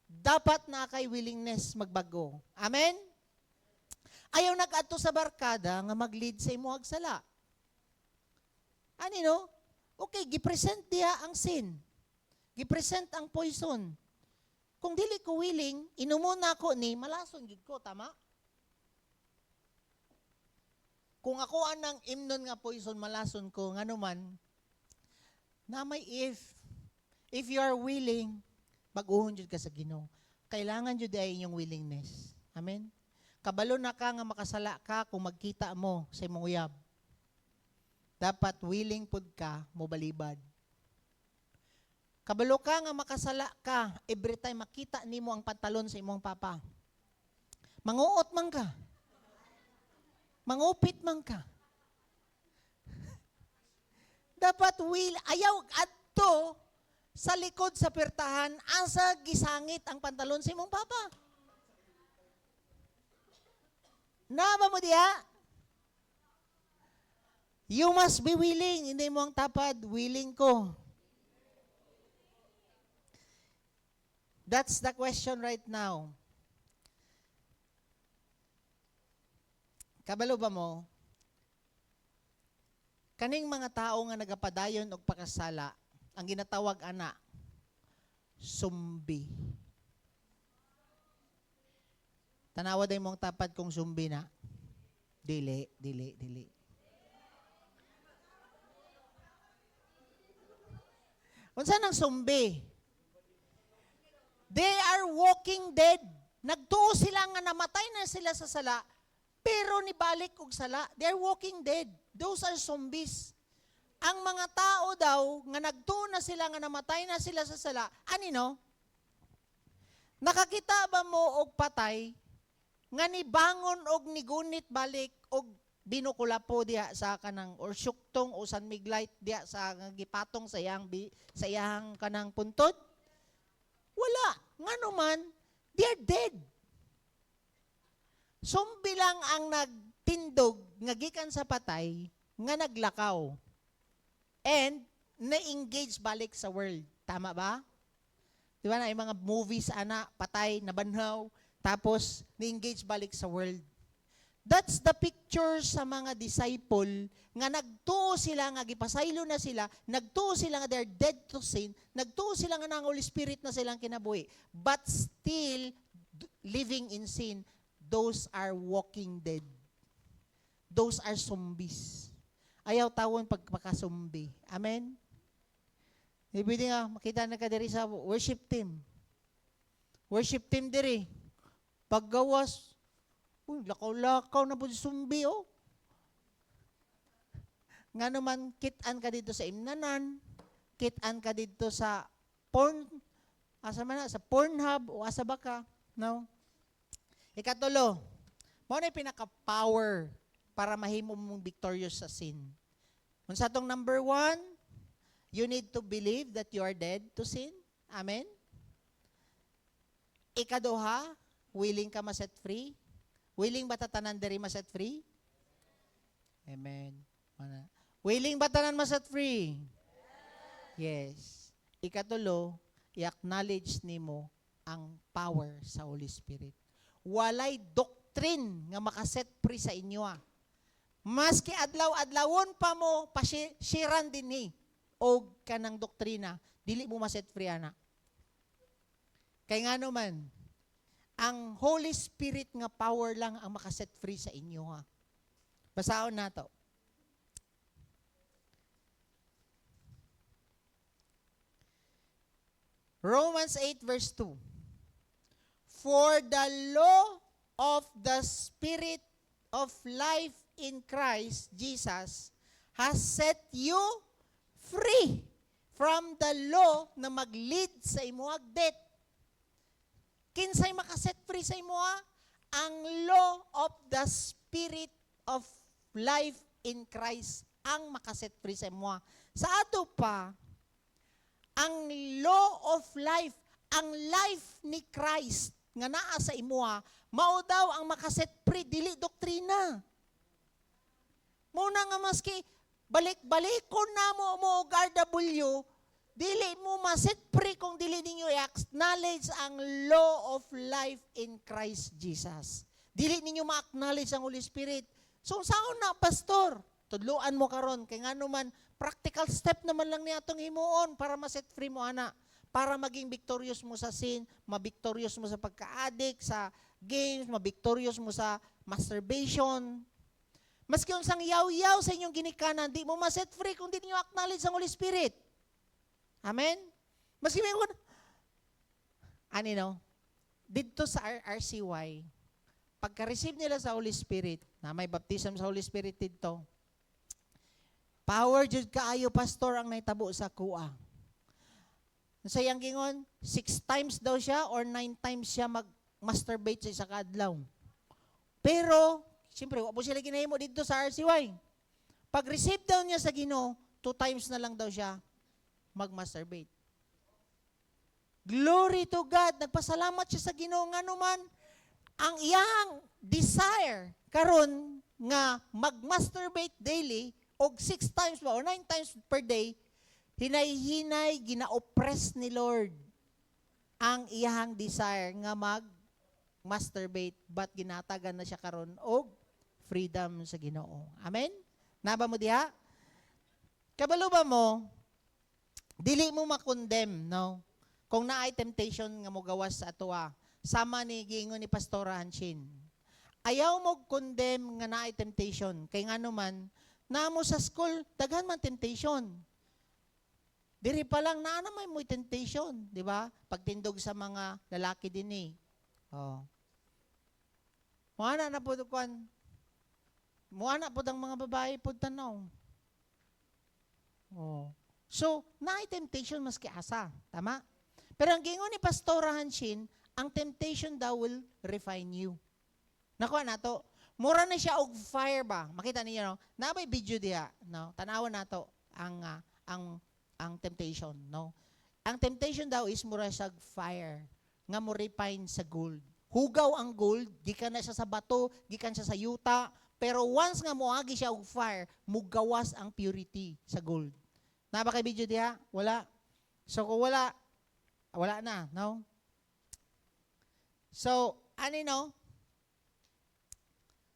Speaker 1: Dapat na kay willingness magbago. Amen? Ayaw nag-adto sa barkada nga mag-lead sa imo agsala. Ani no? Okay, gipresent diha ang sin. Gipresent ang poison. Kung dili ko willing, inumon na ako ni, malason jud ko, tama? Kung ako anang imnon nga poison, malason ko, nga naman, na may if you are willing, mag-uhon jud ka sa Ginoo. Kailangan jud ay inyong willingness. Amen? Kabalo na ka nga makasala ka kung magkita mo sa imong uyab. Dapat willing pud ka mo balibad. Kabalo ka nga makasala ka every time makita nimo ang pantalon sa imong papa. Manguot man ka. Mangupit man ka. Dapat ayaw adto sa likod sa pertahan asa gisangit ang pantalon sa imong papa. Naba mo diha? You must be willing. Hindi mo ang tapad, willing ko. That's the question right now. Kabalo ba mo? Kaning mga tao nga nagapadayon og pakasala, ang ginatawag ana, sumbi. Tanawa day mong tapad kung sumbi na. Dili. Unsa nang sumbi? They are walking dead. Nagtuo sila nga namatay na sila sa sala, pero nibalik og sala. They are walking dead. Those are zombies. Ang mga tao daw, nga nagtuo na sila, nga namatay na sila sa sala, anino? Nakakita ba mo og patay, nga nibangon og nigunit balik og binukulapo diha sa kanang, or syuktong o sanmiglight diha sa gipatong sa iyang kanang puntod? Wala. Nga naman, they're dead. Zombie lang ang nagtindog, nga gikan sa patay, nga naglakaw. And, na-engage balik sa world. Tama ba? Di ba na yung mga movies, patay, nabanhaw, tapos, na-engage balik sa world. That's the picture sa mga disciple, nga nagtuo sila, nga gipasaylo na sila, nagtuo sila nga they're dead to sin, nagtuo sila nga ng Holy Spirit na silang kinabuhi, but still living in sin. Those are walking dead. Those are zombies. Ayaw tawon pagpakasumbi. Amen? Ibig nga, makita na ka diri sa worship team. Worship team diri. Paggawas, lakaw-lakaw na po sumbi, oh. Nga naman, kitaan ka dito sa imnanan, kitaan ka dito sa sa Pornhub, o asa ba ka? No? Ikatulo, mo na pinaka-power para mahimo mong victorious sa sin. Kung sa itong number 1, you need to believe that you are dead to sin. Amen? Ikaduha, willing ka ma-set free? Willing ba tatanan diri ma-set free? Amen. Willing ba tanan ma-set free? Yes. Ikatulo, i-acknowledge nimo ang power sa Holy Spirit. Walay doctrine nga makaset free sa inyo. Maski adlaw-adlawon pa mo, pasiran din ni o kanang doktrina, dili mo ma-set free ana. Kay nga naman, ang Holy Spirit nga power lang ang makaset free sa inyo. Basaon na to. Romans 8 verse 2. For the law of the Spirit of life in Christ Jesus has set you free from the law na mag-lead sa imuhag death. Kinsay makaset free sa imuha? Ang law of the Spirit of life in Christ ang makaset free sa imuha. Sa ato pa, ang law of life, ang life ni Christ nga naa sa imuha, mao daw ang makaset free, dili doktrina. Muna nga maski balik-balikon na mo og RW, dili mo ma-set free kung dili ninyo i-acknowledge ang law of life in Christ Jesus. Dili ninyo ma-acknowledge ang Holy Spirit. So, saan na, pastor? Tudluan mo karon kay nga naman, practical step naman lang niya itong himuon para ma-set free mo, ana. Para maging victorious mo sa sin, ma-victorious mo sa pagka-addict, sa games, ma-victorious mo sa masturbation. Maski yung sang yaw-yaw sa inyong ginikanan, di mo ma-set free kung di ninyo acknowledge ang Holy Spirit. Amen? Maski may dito sa RCY, pagka-receive nila sa Holy Spirit, na may baptism sa Holy Spirit dito, power jud kaayo pastor ang naitabo sa kuha. Sa iyang gingon, 6 times daw siya or 9 times siya mag-masturbate sa isa ka adlaw. Pero, siyempre, wala po sila ginahimo dito sa RCY. Pag-receive daw niya sa Ginoo, 2 times na lang daw siya mag-masturbate. Glory to God. Nagpasalamat siya sa Ginoo nga naman. Ang iyang desire karon nga mag-masturbate daily og 6 times ba or 9 times per day, hinay-hinay gina-oppress ni Lord ang iyang desire nga mag-masturbate, but ginatagan na siya karon og freedom sa Ginoo. Amen? Naba mo diha? Kabalo ba mo, dili mo makondemn, no? Kung naay temptation nga mo gawas sa atoa, sama ni giingon ni Pastora Hanshin. Ayaw mo condemn nga naay temptation, kay nga naman, namo sa school, daghan man temptation. Diri pa lang naa naman mo temptation, di ba? Pagtindog sa mga lalaki din eh. Oh. Muana na po kuan. Muana po ang mga babae po tanaw. Oh. So, naay temptation maski asa, tama? Pero ang gingon ni Pastora Hanshin, ang temptation daw will refine you. Nakuha na to. Mura na siya og fire ba? Makita niyo no? Nabay video diha, no? Tanawan nato ang temptation, no? Ang temptation daw is mura sa fire nga mo refine sa gold. Hugaw ang gold, gikan na siya sa bato, gikan siya sa yuta, pero once nga moagi siya og fire, mugawas ang purity sa gold. Na ba kay video diha? Wala. So kung wala na, no? So, ano no?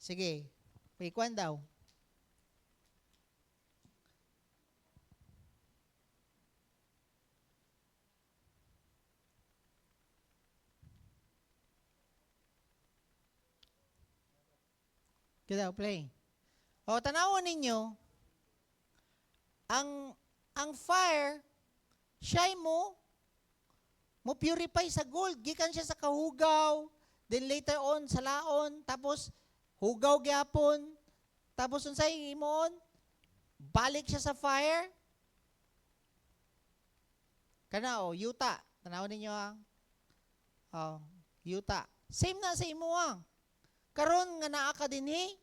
Speaker 1: Sige, pagkuhan daw. Kita play. O, tanawon ninyo, ang fire, siya mo purify sa gold. Gikan siya sa kahugaw, then later on, sa laon, tapos, hugaw gyapon, tapos unsay imon, balik siya sa fire. Kana o, yuta. Tanawon ninyo ha. O, yuta. Same na sa imo ha. Karon nga naa ka dinhi,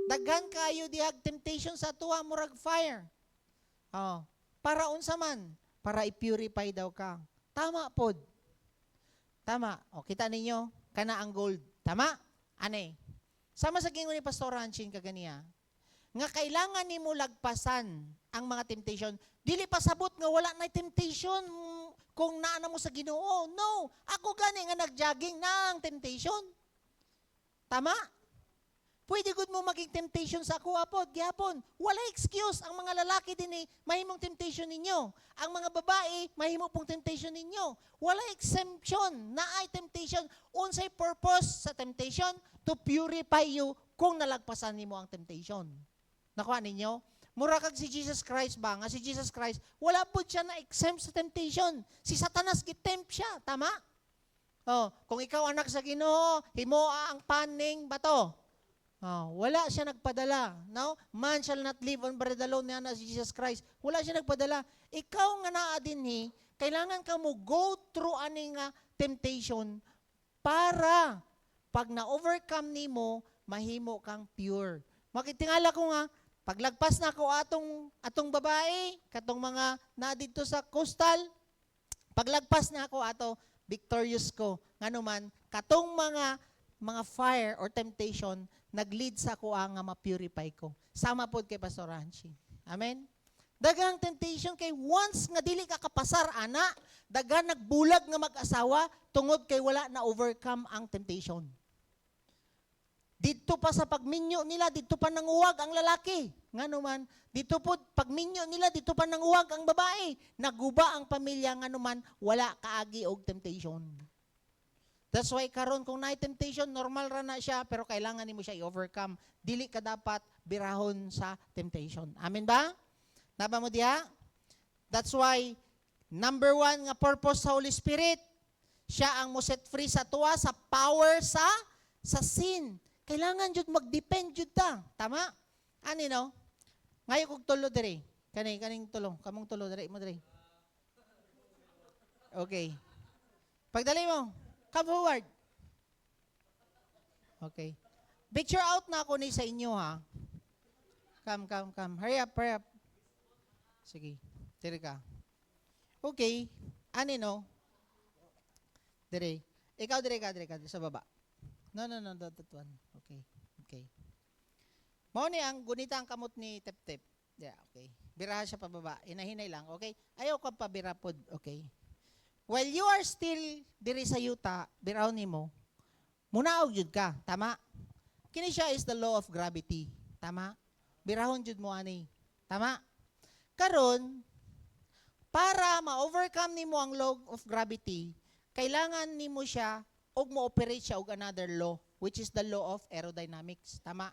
Speaker 1: daghan kayo dihag temptation sa tuwa murag fire. Oh, para unsa man? Para i-purify daw ka. Tama pod. Tama. O kita ninyo kana ang gold. Tama? Ane. Sama sa gingon ni Pastor Hanshin kaganiya, nga kailangan nimo lagpasan ang mga temptation. Dili pasabot nga wala na temptation kung naana mo sa Ginoo. No, ako gani nga nagjogging nang temptation. Tama? Pwede gud mo maging temptation sa ako apod, gyapon. Wala excuse ang mga lalaki din mahimong temptation ninyo. Ang mga babae mahimo pong temptation ninyo. Wala exemption na ay temptation. Unsay purpose sa temptation? To purify you kung nalagpasan nimo ang temptation. Nakuha ninyo? Mura kag si Jesus Christ ba? Nga si Jesus Christ, wala po siya na exempt sa temptation. Si Satanas gitempt siya, tama? Oh, kung ikaw anak sa Ginoo, himoa ang paning bato. Oh, wala siya nagpadala. No? Man shall not live on bread alone na si Jesus Christ. Wala siya nagpadala. Ikaw nga naa dinhi, kailangan ka mo go through aning temptation para pag na-overcome nimo, mahimo kang pure. Makitingala ko nga, paglagpas na ako atong babae, katong mga na dito sa coastal, paglagpas na ako victorious ko. Ngano man, katong mga fire or temptation, nag-lead sa ako nga ma-purify ko. Sama pod kay Pastor Hanshin. Amen? Dagang temptation kay once nga dili ka kapasar, ana, dagang nagbulag nga mag-asawa, tungod kay wala na overcome ang temptation. Dito pa sa pagminyo nila, dito pa nanguwag ang lalaki. Nga naman, dito po, pagminyo nila, dito pa nanguwag ang babae. Naguba ang pamilya, nga naman, wala kaagi og temptation. That's why karon kung naay temptation, normal ra na siya, pero kailangan nimo siya i-overcome. Dili ka dapat birahon sa temptation. Amen ba? Naba mo diha? That's why, number 1 nga purpose sa Holy Spirit, siya ang mo set free sa tuwa, sa power sa sin. Kailangan jud mag-depend jud ta. Tama? Ani no? Ngayo kog tulo diri. Kaning tulo, kamong tulo diri mo diri. Okay. Pagdali mo. Come forward. Okay. Picture out na ako ni sa inyo, ha? Come. Hurry up. Sige. Tiri ka. Okay. Ani, no? Dire. Ikaw, dire ka. Sa baba. No. That one. Okay. Mao ni ang gunita ang kamot ni Tep-Tep. Yeah, okay. Biraha siya pababa. Hinahinay lang, okay? Ayaw ka pa birapod, okay? While you are still diri sa yuta, birahon nimo, munaog jud ka, tama? Kini siya is the law of gravity, tama? Birahon jud mo ani, tama? Karon, para ma-overcome nimo ang law of gravity, kailangan nimo siya og mo-operate siya og another law, which is the law of aerodynamics, tama?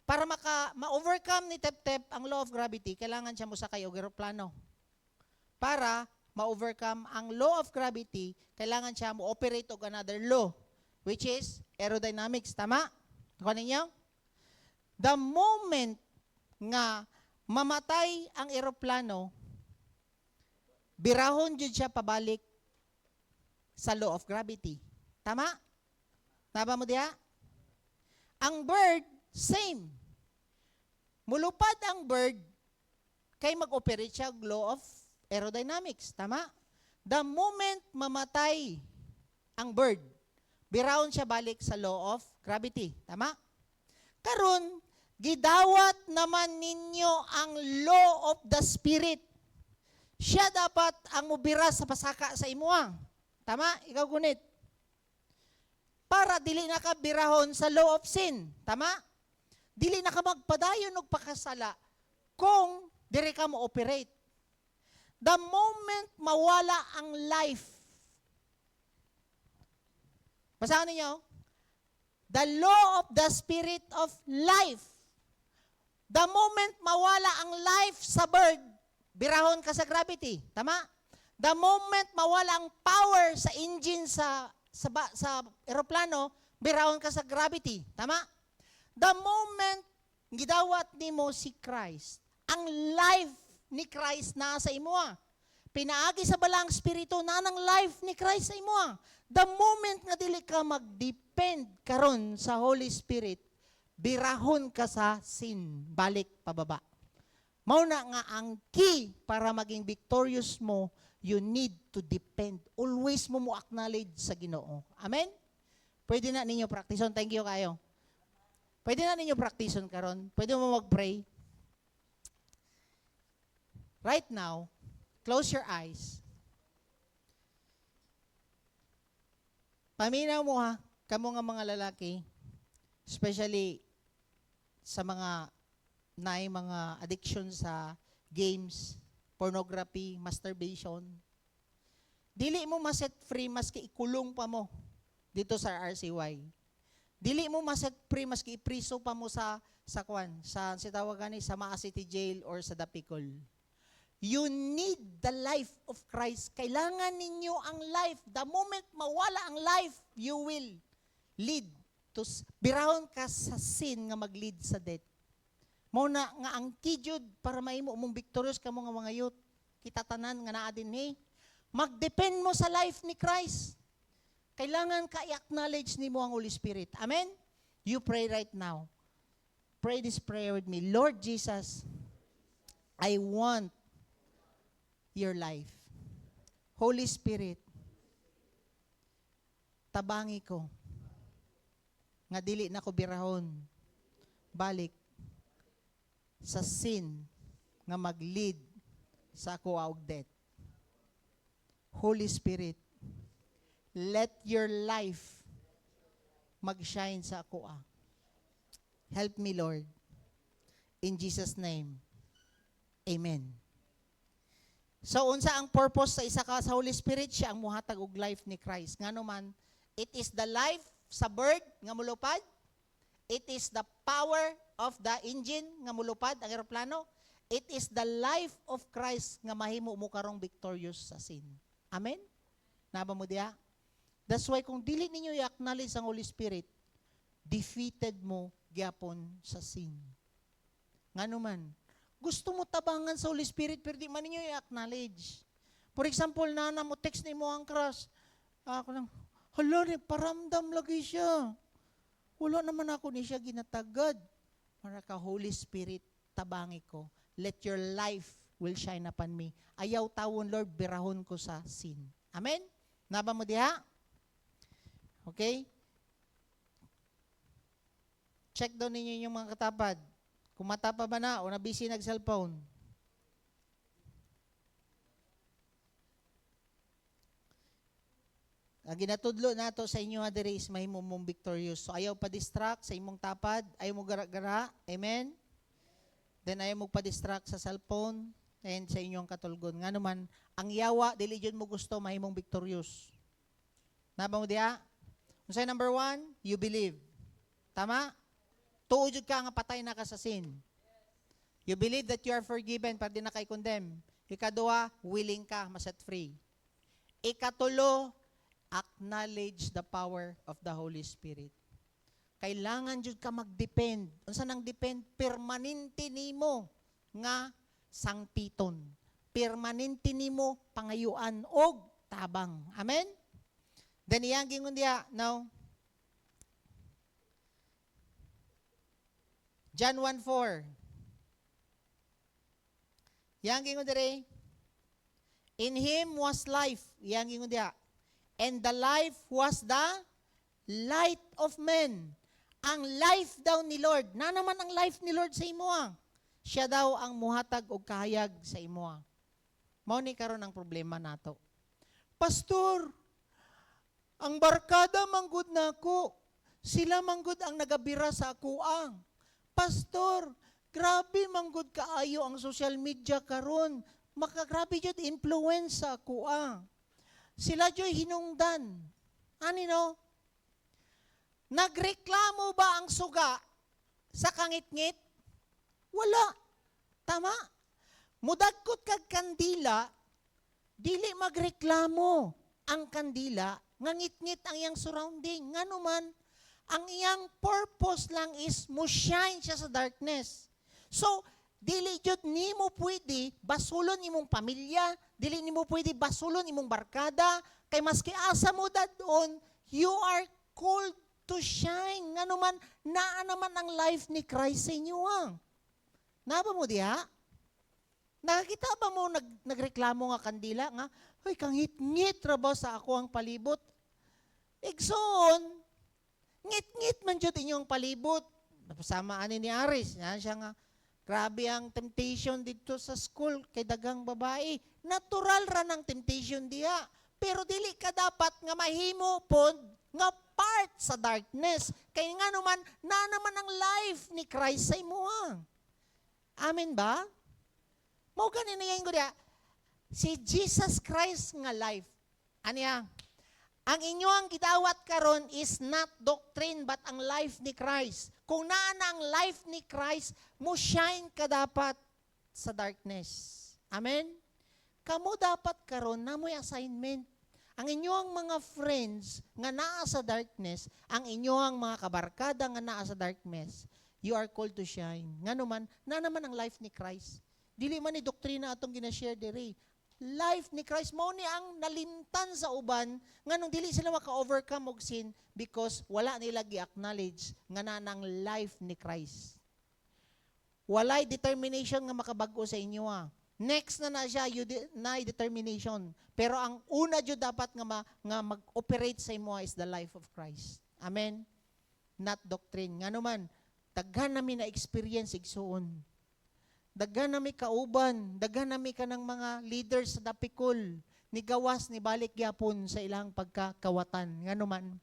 Speaker 1: Para ma-overcome ni Tep-Tep ang law of gravity, kailangan siya musakay og eroplano. Para ma-overcome ang law of gravity, kailangan siya mo-operate og another law, which is aerodynamics. Tama? Kuha ninyo? The moment nga mamatay ang eroplano, birahon jud siya pabalik sa law of gravity. Tama? Tama mo diha? Ang bird, same. Mulupad ang bird, kay mag-operate siya law of aerodynamics. Tama? The moment mamatay ang bird, birahon siya balik sa law of gravity. Tama? Karon, gidawat naman ninyo ang law of the spirit. Siya dapat ang mubira sa pasaka sa imuang. Tama? Ikaw gunit. Para dili na ka birahon sa law of sin. Tama? Dili na ka magpadayon og pakasala kung dire ka mo operate. The moment mawala ang life. Basahin niyo. The law of the spirit of life. The moment mawala ang life sa bird, birahon ka sa gravity. Tama? The moment mawala ang power sa engine sa eroplano, birahon ka sa gravity. Tama? The moment gidawat nimo si Christ, ang life ni Christ na sa imo. Pinaagi sa balang spirito na ng life ni Christ sa imo. The moment nga dili ka mag-depend karon sa Holy Spirit, birahon ka sa sin, balik pababa. Mao na nga ang key para maging victorious mo, you need to depend. Always mo acknowledge sa Ginoo. Amen? Pwede na ninyo practiceon. Thank you kayo. Pwede na ninyo practiceon karon. Pwede mo mag-pray. Right now, close your eyes. Paminaw mo ha, kamo nga mga lalaki, especially sa mga mga addiction sa games, pornography, masturbation. Dili mo ma-set free maski ikulong pa mo dito sa RCY. Dili mo ma-set free maski ipriso pa mo sa tawag ni sa Maa City Jail or sa Dapicol. You need the life of Christ. Kailangan ninyo ang life. The moment mawala ang life, you will lead to birahon ka sa sin nga mag-lead sa death. Muna nga ang kijud para mahimo mong victorious ka mga youth. Kita tanan nga naa dinhi. Mag-depend mo sa life ni Christ. Kailangan ka i-acknowledge nimo ang Holy Spirit. Amen? You pray right now. Pray this prayer with me. Lord Jesus, I want your life. Holy Spirit, tabangi ko nga dili na ko birahon balik sa sin nga mag-lead sa ako og death. Holy Spirit, let your life mag-shine sa ako. Help me, Lord. In Jesus' name, amen. So, unsa ang purpose sa isa ka sa Holy Spirit? Siya ang muhatag og life ni Christ. Ngano man, it is the life sa bird nga mulupad. It is the power of the engine nga mulupad, ang eroplano. It is the life of Christ nga mahimo mo karong victorious sa sin. Amen? Naba mo diha? That's why kung dili ninyo i-acknowledge ang Holy Spirit, defeated mo gyapon sa sin. Ngano man, gusto mo tabangan sa Holy Spirit pero di man ninyo i-acknowledge. For example, nana mo text ni mo ang crush. Ako nang, hala, paramdam lagi siya. Wala naman ako ni siya ginatagad. Para ka, Holy Spirit, tabangi ko. Let your life will shine upon me. Ayaw tawon, Lord, birahon ko sa sin. Amen? Naba mo diha? Okay? Check daw ninyo yung mga katapad. Kung matapa ba na o nabisi nag-cellphone. Ang ginatudlo nato sa inyo adiri is mahimo mong victorious. So ayaw pa distract sa imong tapad, ayaw mo gara-gara. Amen? Then ayaw mo pa distract sa cellphone and sa inyong katulgon. Nga naman, ang yawa, dili jud mo gusto mahimong victorious. Naba mo diha? Unsay number 1? You believe. Tama? Tuo jud ka nga patay na ka sa sin. You believe that you are forgiven para di na kay condemn. Ikaduha, willing ka ma-set free. Ikatulo, acknowledge the power of the Holy Spirit. Kailangan jud ka mag-depend. Unsa nang depend? Permanente nimo nga sangpiton. Permanente nimo pangayuan og tabang. Amen? Then iyang gingon diha, now, John 1:4. Iyang gingon dire, in Him was life. Iyang gingon diha, and the life was the light of men. Ang life daw ni Lord. Na naman ang life ni Lord sa imoa. Siya daw ang muhatag og kahayag sa imoa. Mao ni karon ang problema nato. Pastor, ang barkada manggod nako. Sila manggod ang nagabira sa akuang. Pastor, grabe manggod kaayo ang social media karon. Makagrabe jud influence sa akuang. Sila jo'y hinungdan. Ani no? Nagreklamo ba ang suga sa kangit-ngit? Wala. Tama? Mudagkot kag kandila, dili magreklamo ang kandila, ngangit-ngit ang iyang surrounding. Nga naman, ang iyang purpose lang is mo shine siya sa darkness. So, dili jud nimo pwede basulon imong pamilya, dili nimo pwede basulon imong barkada, kay maski asa mo dadon, you are called to shine. Nga naman, naa naman ang life ni Christ sa inyo. Naba mo diha? Nakakita ba mo nagreklamo nga kandila nga, ay kangit-ngit ra ba sa ako ang palibot? Igsoon, ngit-ngit man jud inyong palibot. Napasama ani ni Aris, yan siya nga, grabe ang temptation dito sa school kay dagang babae. Natural ra ng temptation diha. Pero dili ka dapat nga mahimo pod nga part sa darkness. Kay nga naman, na naman ang life ni Christ sa imuha. Amen ba? Mao ganin niya yung si Jesus Christ nga life. Aniya? Ang inyong gidawat karon is not doctrine but ang life ni Christ. Kung naa na ang life ni Christ, mo shine ka dapat sa darkness. Amen? Kamo dapat karon na mo'y assignment. Ang inyong mga friends nga naa sa darkness, ang inyong mga kabarkada nga naa sa darkness, you are called to shine. Nga naman, na naman ang life ni Christ. Dili man ni doktrina atong ginashare diri. Life ni Christ mao ni ang nalimtan sa uban nganong dili sila maka-overcome og sin because wala nila gi-acknowledge nga nanang life ni Christ. Walay determination nga makabag-o sa inyo. Next na siya na determination. Pero ang una jud dapat nga mag-operate sa imo is the life of Christ. Amen. Not doctrine. Ngano man daghan nami na experience igsuon. Daghan nami kauban, daghan nami kanang mga leaders sa dapikol, ni gawas ni balik gyapon sa ilang pagkakawatan. Ngano man,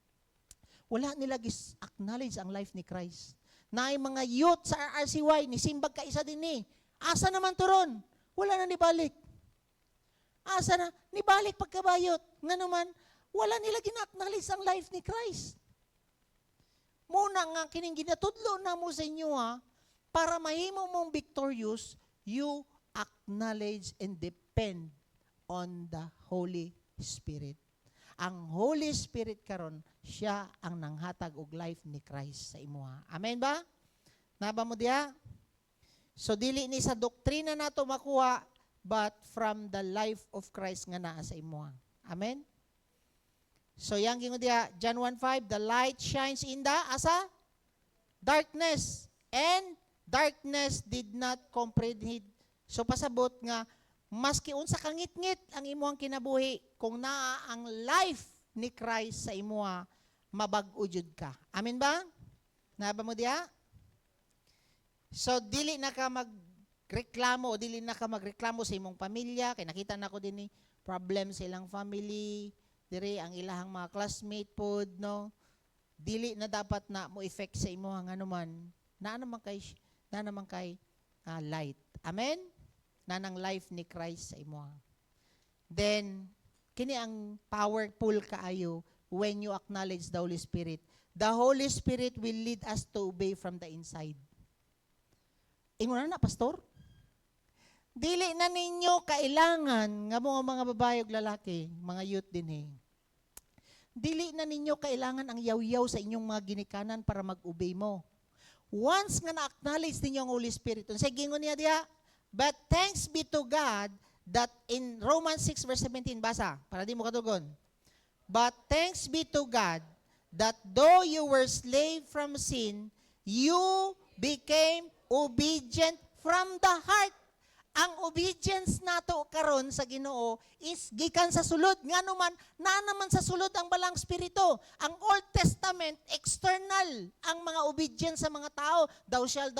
Speaker 1: wala nila gis-acknowledge ang life ni Christ. Naay mga youth sa RRCY, ni simbag ka isa din ni. Asa naman turon? Wala na ni balik. Asa na? Ni balik pagkabayot. Ngano man, wala nila gina-acknowledge ang life ni Christ. Muna nga kining ginatudlo na mo sa inyo para mahimo mong victorious, you acknowledge and depend on the Holy Spirit. Ang Holy Spirit karon, siya ang nanghatag og life ni Christ sa imuha. Amen ba? Naba mo diha? So dili ni sa doktrina nato makuha, but from the life of Christ nga naa sa imuha. Amen? So, yang gingon diha, John 1:5, the light shines in the, asa? Darkness. And darkness did not comprehend. So, pasabot nga, maski unsa kangit-ngit ang imuhang kinabuhi, kung naa ang life ni Christ sa imuha, mabag-o jud ka. Amen ba? Naba mo diha? So, dili na ka magreklamo o dili na ka magreklamo sa imong pamilya. Kaya nakita na ko din ni problem sa ilang family, dire ang ilahang mga classmate pod, no? Dili na dapat na mo effect sa imo ang anuman. Na naman kay light. Amen? Na nang life ni Christ sa imo. Then, kini ang powerful kaayo when you acknowledge the Holy Spirit. The Holy Spirit will lead us to obey from the inside. Ingon na, pastor? Dili na ninyo kailangan, nga mga babae ug lalaki, mga youth din dili na ninyo kailangan ang yaw-yaw sa inyong mga ginikanan para mag-obey mo. Once nga na-acknowledge ninyo ang Holy Spirit, unsay gingon niya diha? But thanks be to God that in Romans 6 verse 17, basa, para di mo katugon. But thanks be to God that though you were slave from sin, you became obedient from the heart. Ang obedience nato karon sa Ginoo is gikan sa sulod. Nga naman sa sulod ang balang spirito. Ang Old Testament, external ang mga obedience sa mga tao. Thou shall.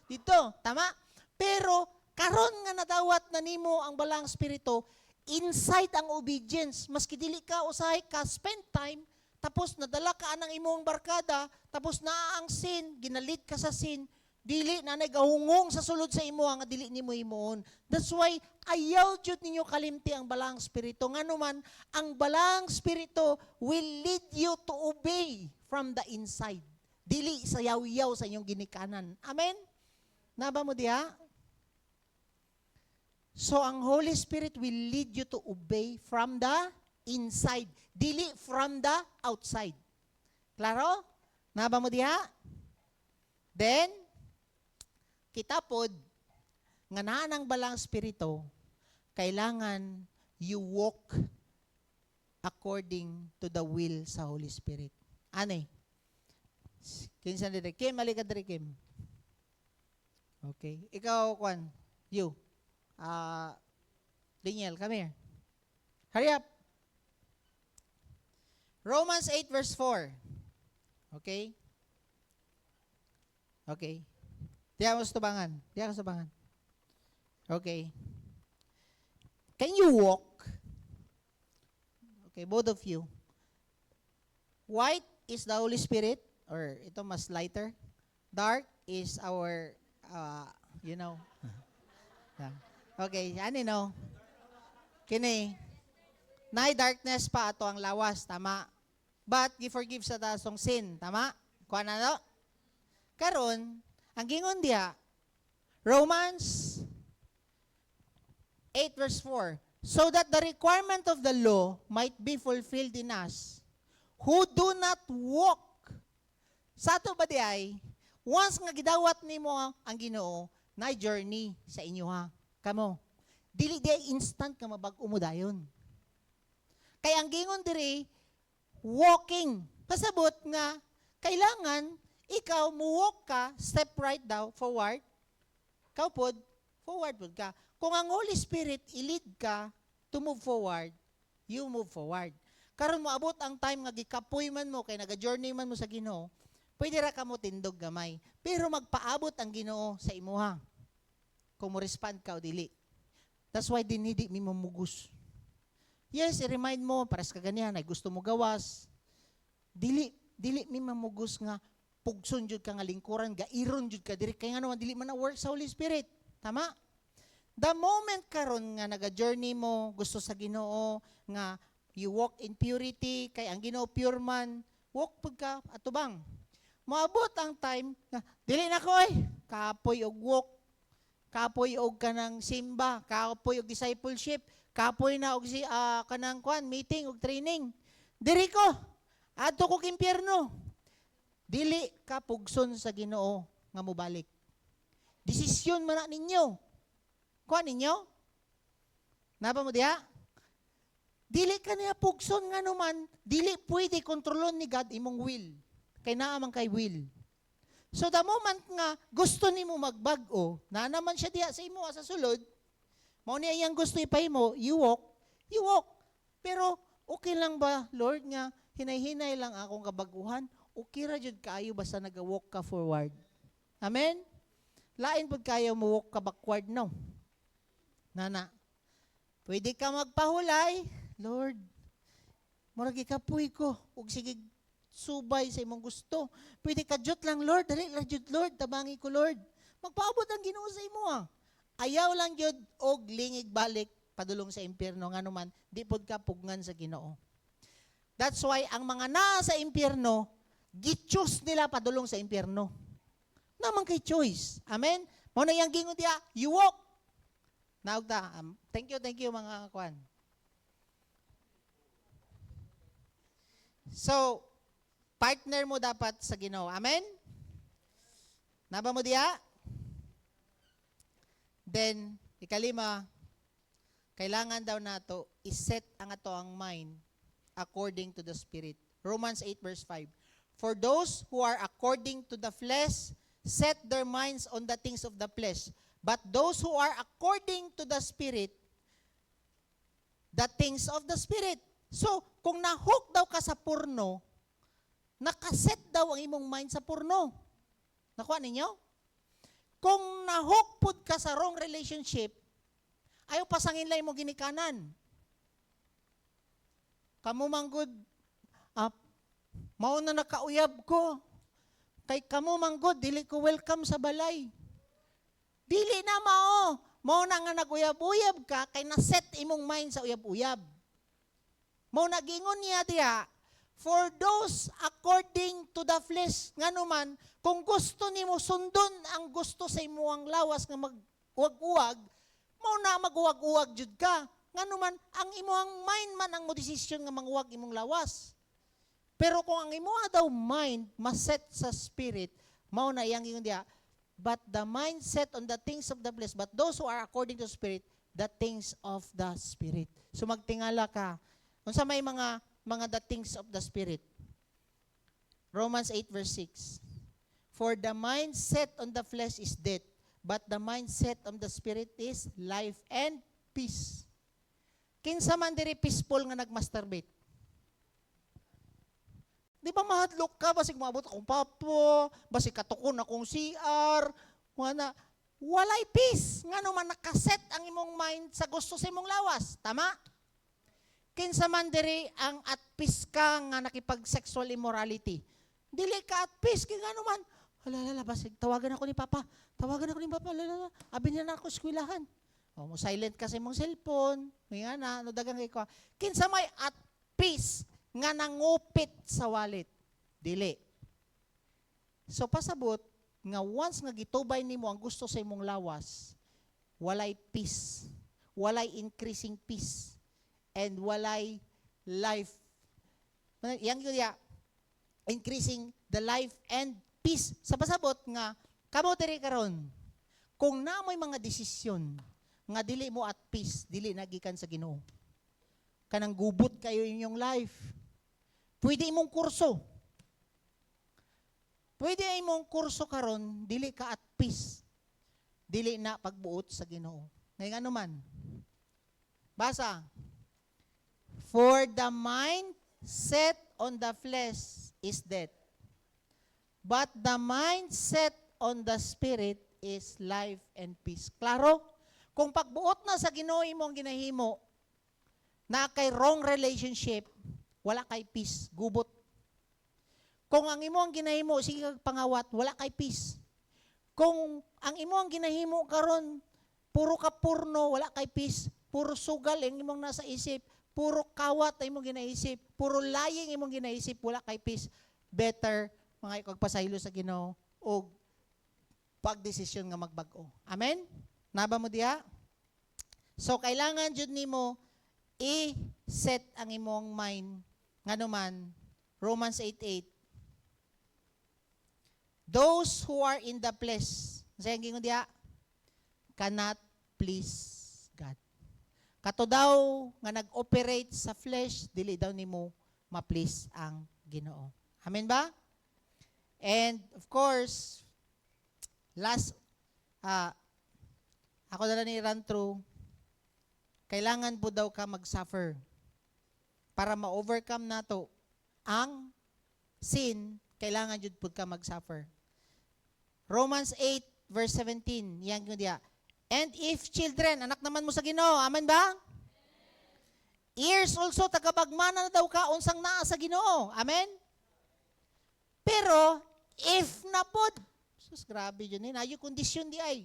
Speaker 1: Dito, tama? Pero karon nga nadawat na nimo ang balang spirito, inside ang obedience. Maski dili ka usahay ka spend time, tapos nadala ka anang imong barkada, tapos naa ang sin, ginalit ka sa sin, dili na nagahungong sa sulod sa imo nga dili nimo himuon. That's why ayaw jud ninyo kalimti ang balang spirito. Nganuman ang balang spirito will lead you to obey from the inside. Dili sa yaw-yaw sa inyong ginikanan. Amen? Naba mo diha? So ang Holy Spirit will lead you to obey from the inside, dili from the outside. Klaro? Naba mo diha? Then kita pod, nga naa ng balang spirito, kailangan you walk according to the will sa Holy Spirit. Ane? Kinsan dire? Kim, malika dire, Kim. Okay. Ikaw, Kwan. You. Daniel, come here. Hurry up. Romans 8 verse 4. Okay? Okay. Diyan mo sa tubangan. Okay. Can you walk? Okay, both of you. White is the Holy Spirit, or ito mas lighter. Dark is our, Yeah. Okay, ano no? Kini, nay darkness pa ato ang lawas, tama? But, gi-forgive sa tasong sin, tama? Kuha na no? Karon, ang gingon diha, Romans 8 verse 4, so that the requirement of the law might be fulfilled in us, who do not walk. Sa ato ba di ay, once nga gidawat nimo ang Ginoo, na journey sa inyo ha. Kamo, dili di instant ka mabag-o mo dayon. Kaya ang gingon diri, walking. Pasabot nga, kailangan ikaw muwalk ka, step right daw, forward. Ikaw pod, forward pod ka. Kung ang Holy Spirit i-lead ka to move forward, you move forward. Karon mo abot ang time nga gikapoy man mo kay naga-journey man mo sa Ginoo, pwede ra ka mo tindog gamay. Pero magpaabot ang Ginoo sa imuha. Kung mo respond ka o dili. That's why dinidi mi mamugos. Yes, i-remind mo, paras ka ganyan, ay gusto mo gawas. Dili mi mamugos nga pugson jud ka nga lingkuran, gairon jud ka diri kay nga naman dili man na work sa Holy Spirit. Tama? The moment karon nga naga-journey mo, gusto sa Ginoo nga you walk in purity, kay ang Ginoo pure man, walk pud ka atubang. Moabot ang time nga dili na ko kapoy og walk, kapoy og kanang simba, kapoy og discipleship, kapoy na og kanang meeting og training. Diri ko adto ko impyerno. Dili ka pugson sa Ginoo nga mobalik. Desisyon man na ninyo. Kuha ninyo? Naba mo diha? Dili ka niya pugson nga naman, dili pwede kontrolon ni God imong will. Kay naa man kay will. So the moment nga gusto nimo magbag-o, na naman siya diha sa imo sa sulod, mao niya iyang gusto ipahimo, you walk. Pero okay lang ba, Lord, nga hinay-hinay lang akong kabaguhan? Okay ra jud kaayo basta naga-walk ka forward. Amen? Lain pud kayo mo walk ka backward, no? Nana, pwede ka magpahulay, Lord, murag ikapoy ko, ug sige subay sa imong gusto. Pwede ka jud lang, Lord, dali lang jud, Lord, tabangi ko, Lord. Magpaabot ang Ginoo sa imo, Ayaw lang jud og lingig balik padulong sa impyerno nga naman di pod ka pugnan sa Ginoo. That's why ang mga naa sa impyerno gi-choose nila padulong sa impyerno. Naman kay choice. Amen. Mao na yang gingon diha, you walk. Naog ta. Thank you mga kwan. So, partner mo dapat sa Ginoo. Amen? Naba mo diha? Then, ikalima, kailangan daw nato iset ang ato ang mind according to the Spirit. Romans 8 verse 5. For those who are according to the flesh, set their minds on the things of the flesh. But those who are according to the Spirit, the things of the Spirit. So, kung nahook daw ka sa porno, nakaset daw ang imong mind sa porno. Nakuha ninyo? Kung nahook pud ka sa wrong relationship, ayaw pasangin lang imong ginikanan. Kamu manggod, mao na nakauyab ko. Kay kamu manggod, dili ko welcome sa balay. Dili na mao. Mao na nga naguyab-uyab ka, kay naset imong mind sa uyab-uyab. Mao nagingon niya diha, for those according to the flesh, nga naman, kung gusto nimo sundon ang gusto sa imuang lawas nga mag-uwag-uwag, mao na mag-uwag-uwag jud ka. Nga naman, ang imuang mind man ang mo desisyon nga manguwag imong lawas. Pero kung ang imuha daw mind maset sa spirit, mao na iyang ingon diha, but the mind set on the things of the flesh, but those who are according to the Spirit, the things of the Spirit. So magtingala ka. Unsa may mga the things of the Spirit. Romans 8 verse 6. For the mind set on the flesh is death, but the mind set on the Spirit is life and peace. Kinsa man diri peaceful nga nagmasturbate? Di ba mahadlok ka, basig maabot akong papo, basig katukon akong CR, walay peace. Nga naman nakaset ang imong mind sa gusto sa imong lawas. Tama? Kinsa man diri ang at peace ka nga nakipag-sexual immorality. Dili ka at peace, kaya nga naman, halala, basig, tawagan ako ni Papa, halala, abi niya na ako eskwelahan. O, mo silent ka sa imong cellphone, may nga na, no dagang ikaw. Kinsa may at peace, nga nangupit sa wallet. Dili. So pasabot nga once nga gitubay nimo ang gusto sa imong lawas, walay peace, walay increasing peace, and walay life. Yang yun increasing the life and peace. Sa pasabot nga kamo diri karon, kung namoy mga desisyon nga dili mo at peace, dili nagikan sa Ginoo. Kanang gubot kayo inyong life. Pwede imong kurso. Pwede imong kurso karon, dili ka at peace. Dili na pagbuot sa Ginoo. Ngayon ano man? Basa. For the mind set on the flesh is death. But the mind set on the Spirit is life and peace. Klaro? Kung pagbuot na sa Ginoo imong ginahimo, na kay wrong relationship, wala kay peace, gubot. Kung ang imo ang ginahimo, sige kag pangawat, wala kay peace. Kung ang imo ang ginahimo karon, puro ka porno, wala kay peace. Puro sugal ang imong nasa isip, puro kawat ang imong ginaisip, puro lying imong ginaisip, wala kay peace. Better mga ikagpasaylo sa Ginoo o pagdesisyon nga magbag-o. Amen? Naba mo diha? So kailangan jud nimo i-set ang imong mind nga naman, Romans 8:8. Those who are in the flesh, sayang gingon diha, cannot please God. Kato daw nga nag-operate sa flesh, dili daw nimo ma-please ang Ginoo. Amen ba? And of course, last, ako dala ni run through, kailangan po daw ka mag-suffer para ma-overcome nato ang sin, kailangan jud pud ka mag-suffer. Romans 8 verse 17, yan ko diya. And if children, anak naman mo sa Ginoo, amen ba? Ears also, tagapagmana na daw ka, unsang naa sa Ginoo, amen? Pero, if na pod, sus, grabe yun, ayo kondisyon di ay.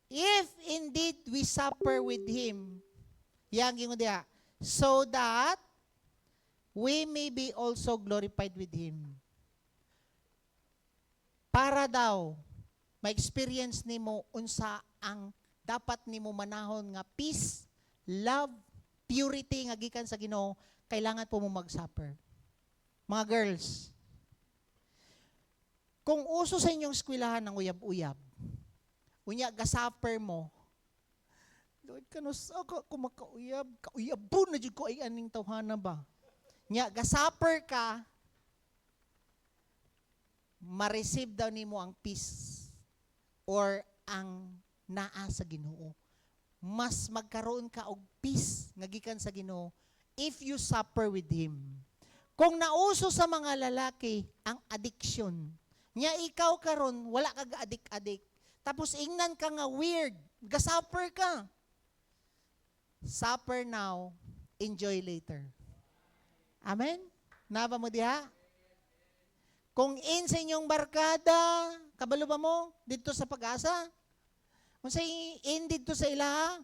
Speaker 1: If indeed we suffer with Him, yan ko diya, so that we may be also glorified with Him. Para daw, ma-experience nimo unsa ang dapat nimo manahon nga peace, love, purity nga gikan sa Ginoo, kailangan po mo mag-suffer. Mga girls, kung uso sa inyong eskwelahan ng uyab-uyab, unya ga-suffer mo, Lord, kanus ako kumakauyab, kauyabon na jud ko ay aning tawhana ba? Nya ga-suffer ka, ma-receive daw nimo ang peace or ang naa sa Ginoo. Mas magkaroon ka og peace nga gikan sa Ginoo if you suffer with Him. Kung nauso sa mga lalaki ang addiction, nya ikaw karon wala ka ga-adik-adik. Tapos ingnan ka nga weird, ga-suffer ka. Suffer now, enjoy later. Amen? Naba mo diha? Kung in sa inyong barkada, kabalo ba mo dito sa Pag-asa? Kung sa in dito sa ilaha,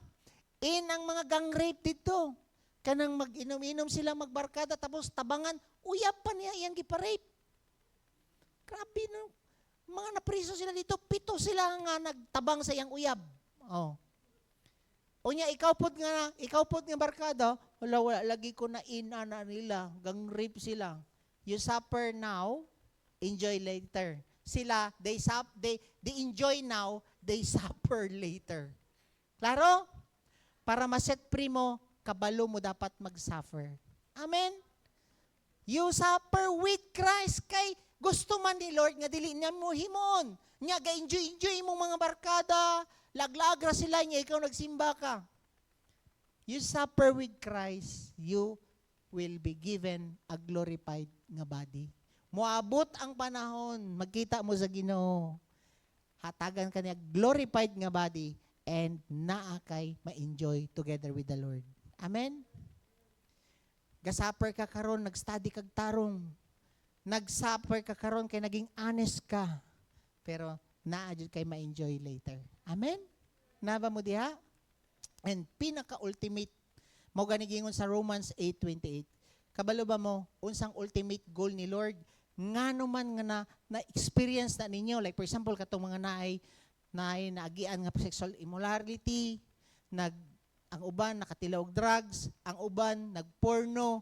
Speaker 1: in ang mga gang rape dito. Kanang mag-inom-inom sila magbarkada, tapos tabangan, uyab pa niya iyang gipa-rape. Grabe no. Mga napriso sila dito, 7 sila nga nagtabang sa iyang uyab. Oh. Unya, ikaw pod nga barkada, wala lagi ko na in-ana nila, gang rape sila. You suffer now, enjoy later. Sila, they enjoy now, they suffer later. Klaro? Para ma-set free mo, kabalo mo dapat mag-suffer. Amen? You suffer with Christ kay gusto man ni Lord nga dili niya mo himon. Nya ga-enjoy mong mga barkada, laglagra sila niya, ikaw nagsimba ka. You suffer with Christ, you will be given a glorified nga body. Moabot ang panahon, magkita mo sa Ginoo. Hatagan ka niya glorified nga body and naa kay ma-enjoy together with the Lord. Amen? Gasupper ka karon, nag-study kag tarong. Nag-suffer ka karon kay naging honest ka. Pero naa jud kay ma-enjoy later. Amen? Naba mo diha? And pinaka-ultimate, mo ganigingon sa Romans 8:28. Kabalo ba mo, unsang ultimate goal ni Lord? Ngano man nga na-experience na ninyo, like for example, katong mga naagian nga sexual immorality, ang uban nakatilaw og drugs, ang uban nagporno.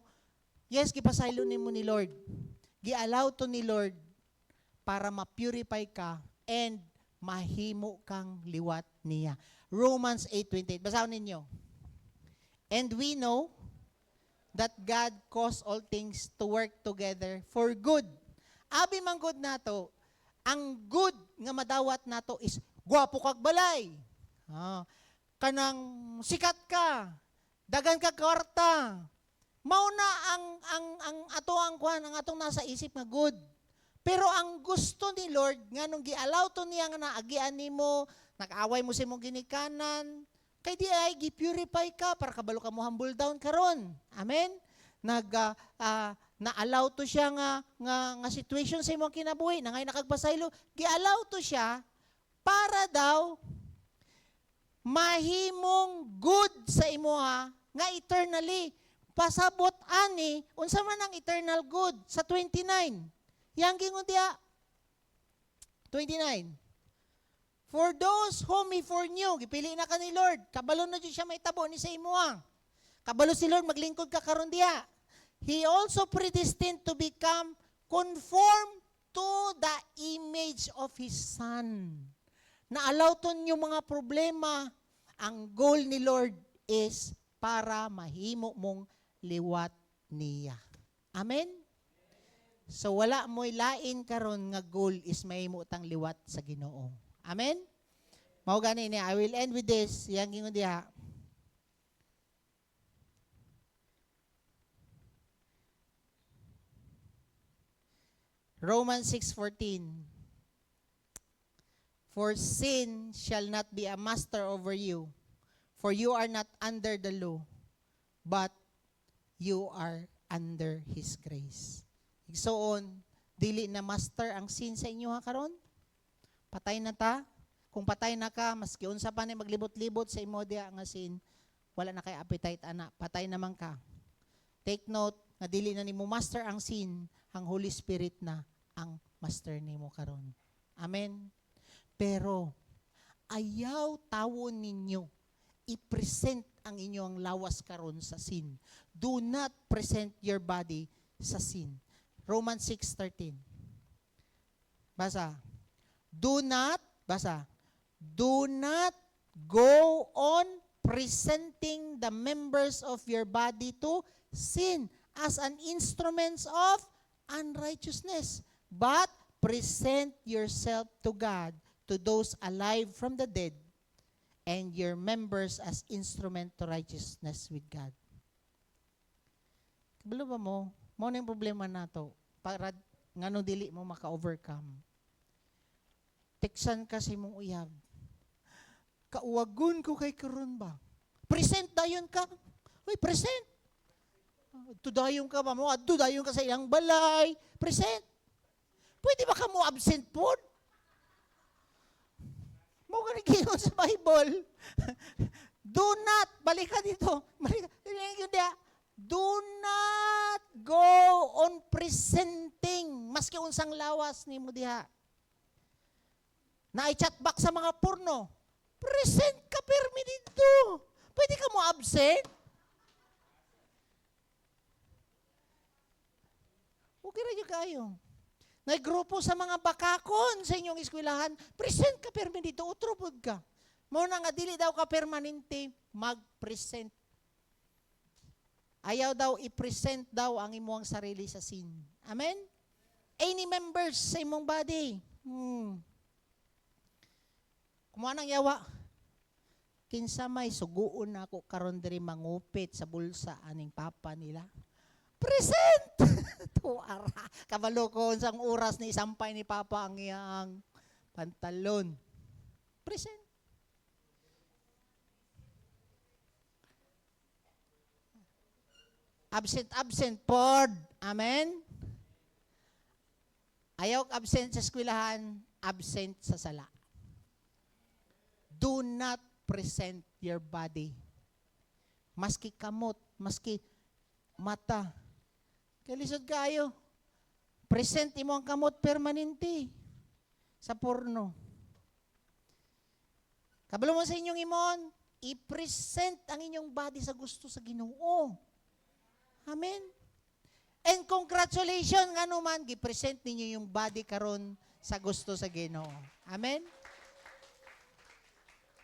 Speaker 1: Yes, gipasaylo nimo ni Lord. Gi-allow to ni Lord para ma-purify ka and mahimo kang liwat niya. Romans 8:28. Basahin ninyo. And we know that God caused all things to work together for good. Abi man good nato, ang good nga madawat nato is gwapo kag balay. Kanang sikat ka, dagan ka kwarta. Mao na ang atong nasa isip nga good. Pero ang gusto ni Lord nganong gi-allow to niya nga naagian nimo, nag-away mo sa imong ginikanan, kay di ay gi-purify ka para kabalo ka mo humble down karon. Amen. Na-allow to siya nga situation sa imong kinabuhi, na ngay nakagbasaylo, gi-allow to siya para daw mahimong good sa imuha nga eternally. Pasabot ani unsa man ang eternal good sa 29. Yang gingon diha 29. For those whom He foreknew, gipili na ka ni Lord, kabalo na jud siya may tabo ni sa imuha. Kabalo si Lord maglingkod ka karon diha. He also predestined to become conformed to the image of His Son. Na-allow to yung mga problema. Ang goal ni Lord is para mahimo mong liwat niya. Amen? So wala mo'y lain karon nga goal is mahimo tang liwat sa Ginoo. Amen? Mao gani ni I will end with this. Yang ingon diha. Romans 6:14. For sin shall not be a master over you, for you are not under the law, but you are under His grace. Igsoon, dili na master ang sin sa inyo ha karon? Patay na ta? Kung patay na ka, maski unsa pa ni maglibot-libot sa imo diha nga sin, wala na kay appetite ana, patay naman ka. Take note, nga dili na nimo master ang sin, ang Holy Spirit na ang master nimo karon. Amen. Pero ayaw tawon ninyo i-present ang inyong lawas karon sa sin. Do not present your body sa sin. Romans 6:13. Basa. Do not go on presenting the members of your body to sin as an instruments of unrighteousness, but present yourself to God, to those alive from the dead, and your members as instrument to righteousness with God. Kabalo ba mo? Mo na yung problema nato para ngano dili mo maka-overcome. Teksan kasi mong uyab. Kauwagon ko kay karon ba? Present dayon ka. Uy, present. Tudayon ka ba mo? Tudayon ka sa iyang balay. Present. Pwede ba ka mo absent po? Mo ka nagingon sa Bible. Do not, balik ka dito. Balik ka. Do not go on presenting. Maski unsang lawas ni mo diha. Na-chat back sa mga porno. Present ka permi dito. Pwede ka mo absent? Okay rin yung kayo. Naggrupo sa mga bakakon sa inyong eskwelahan. Present ka permi dito. Utrupod ka. Muna nga dili daw ka permanente, mag-present. Ayaw daw i-present daw ang imuang sarili sa sin. Amen? Any members sa imong body. Kumuha ng yawa. Kinsa may suguon na ako karon diri mangupit sa bulsa aning papa nila. Present! Tuara. Kabalo ko unsang oras ni isampay ni papa ang iyang pantalon. Present. Absent pod. Amen? Ayaw absent sa eskwelahan, absent sa sala. Do not present your body. Maski kamot, maski mata. Kalisod kayo. Present imo ang kamot permanente sa porno. Kabalo mo sa inyong imon, i-present ang inyong body sa gusto sa Ginoo. Amen. And congratulations nga naman, gi-present ninyo yung body karon sa gusto sa Ginoo. Amen.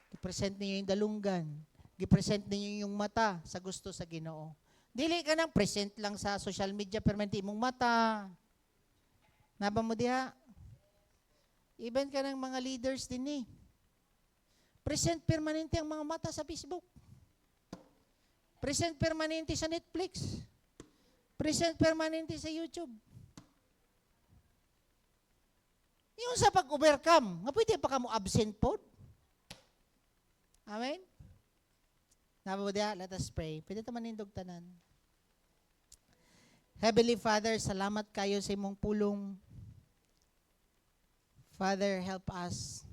Speaker 1: Gi-present ninyo yung dalunggan. Gi-present ninyo yung mata sa gusto sa Ginoo. Dili ka nang present lang sa social media permanente imong mata. Naba mo diha? Even ka ng mga leaders din Present permanente ang mga mata sa Facebook. Present permanente sa Netflix. Present permanente sa YouTube. Yung sa pag-overcome, nga pwede pa ka mo absent po. Amen? Nababudia, let us pray. Pwede ito manindog tanan. Heavenly Father, salamat kayo sa imong pulong. Father, help us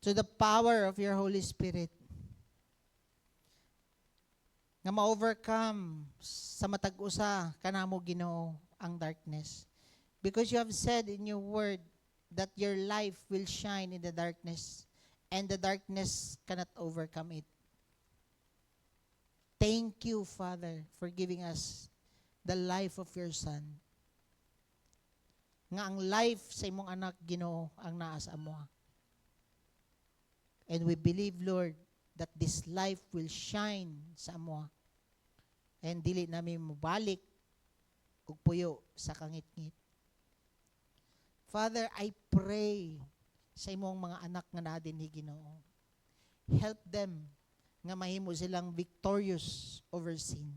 Speaker 1: to the power of your Holy Spirit nga ma-overcome sa matag-usa kanamo Ginoo ang darkness. Because you have said in your word that your life will shine in the darkness and the darkness cannot overcome it. Thank you, Father, for giving us the life of your Son. Nga ang life sa imong anak Ginoo ang naa sa amo. And we believe, Lord, that this life will shine sa amoa. And dili namin mabalik ug puyo sa kangit-ngit. Father, I pray sa imong mga anak nga naa dinhi Ginoo. Help them nga mahimo silang victorious over sin.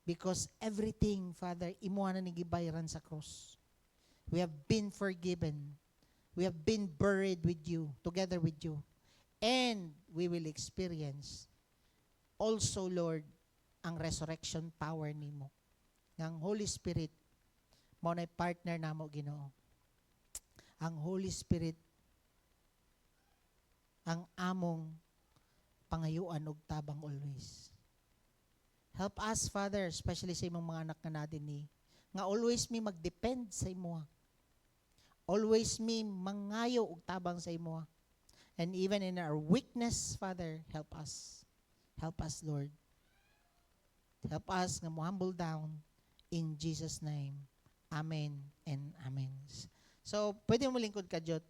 Speaker 1: Because everything, Father, imo na ni gibayaran sa cross. We have been forgiven. We have been buried with you, together with you. And we will experience also, Lord, ang resurrection power nimo. Ang Holy Spirit, mao nay partner namo Ginoo. Ang Holy Spirit, ang among pangayuan og tabang always. Help us, Father, especially sa imong mga anak nga natin ni, nga always mi mag-depend sa imo. Always mi mangayo og tabang sa imo. And even in our weakness, Father, help us. Help us, Lord. Help us nga mo humble down in Jesus' name. Amen and amen. So, pwede mo lingkod ka, Jot.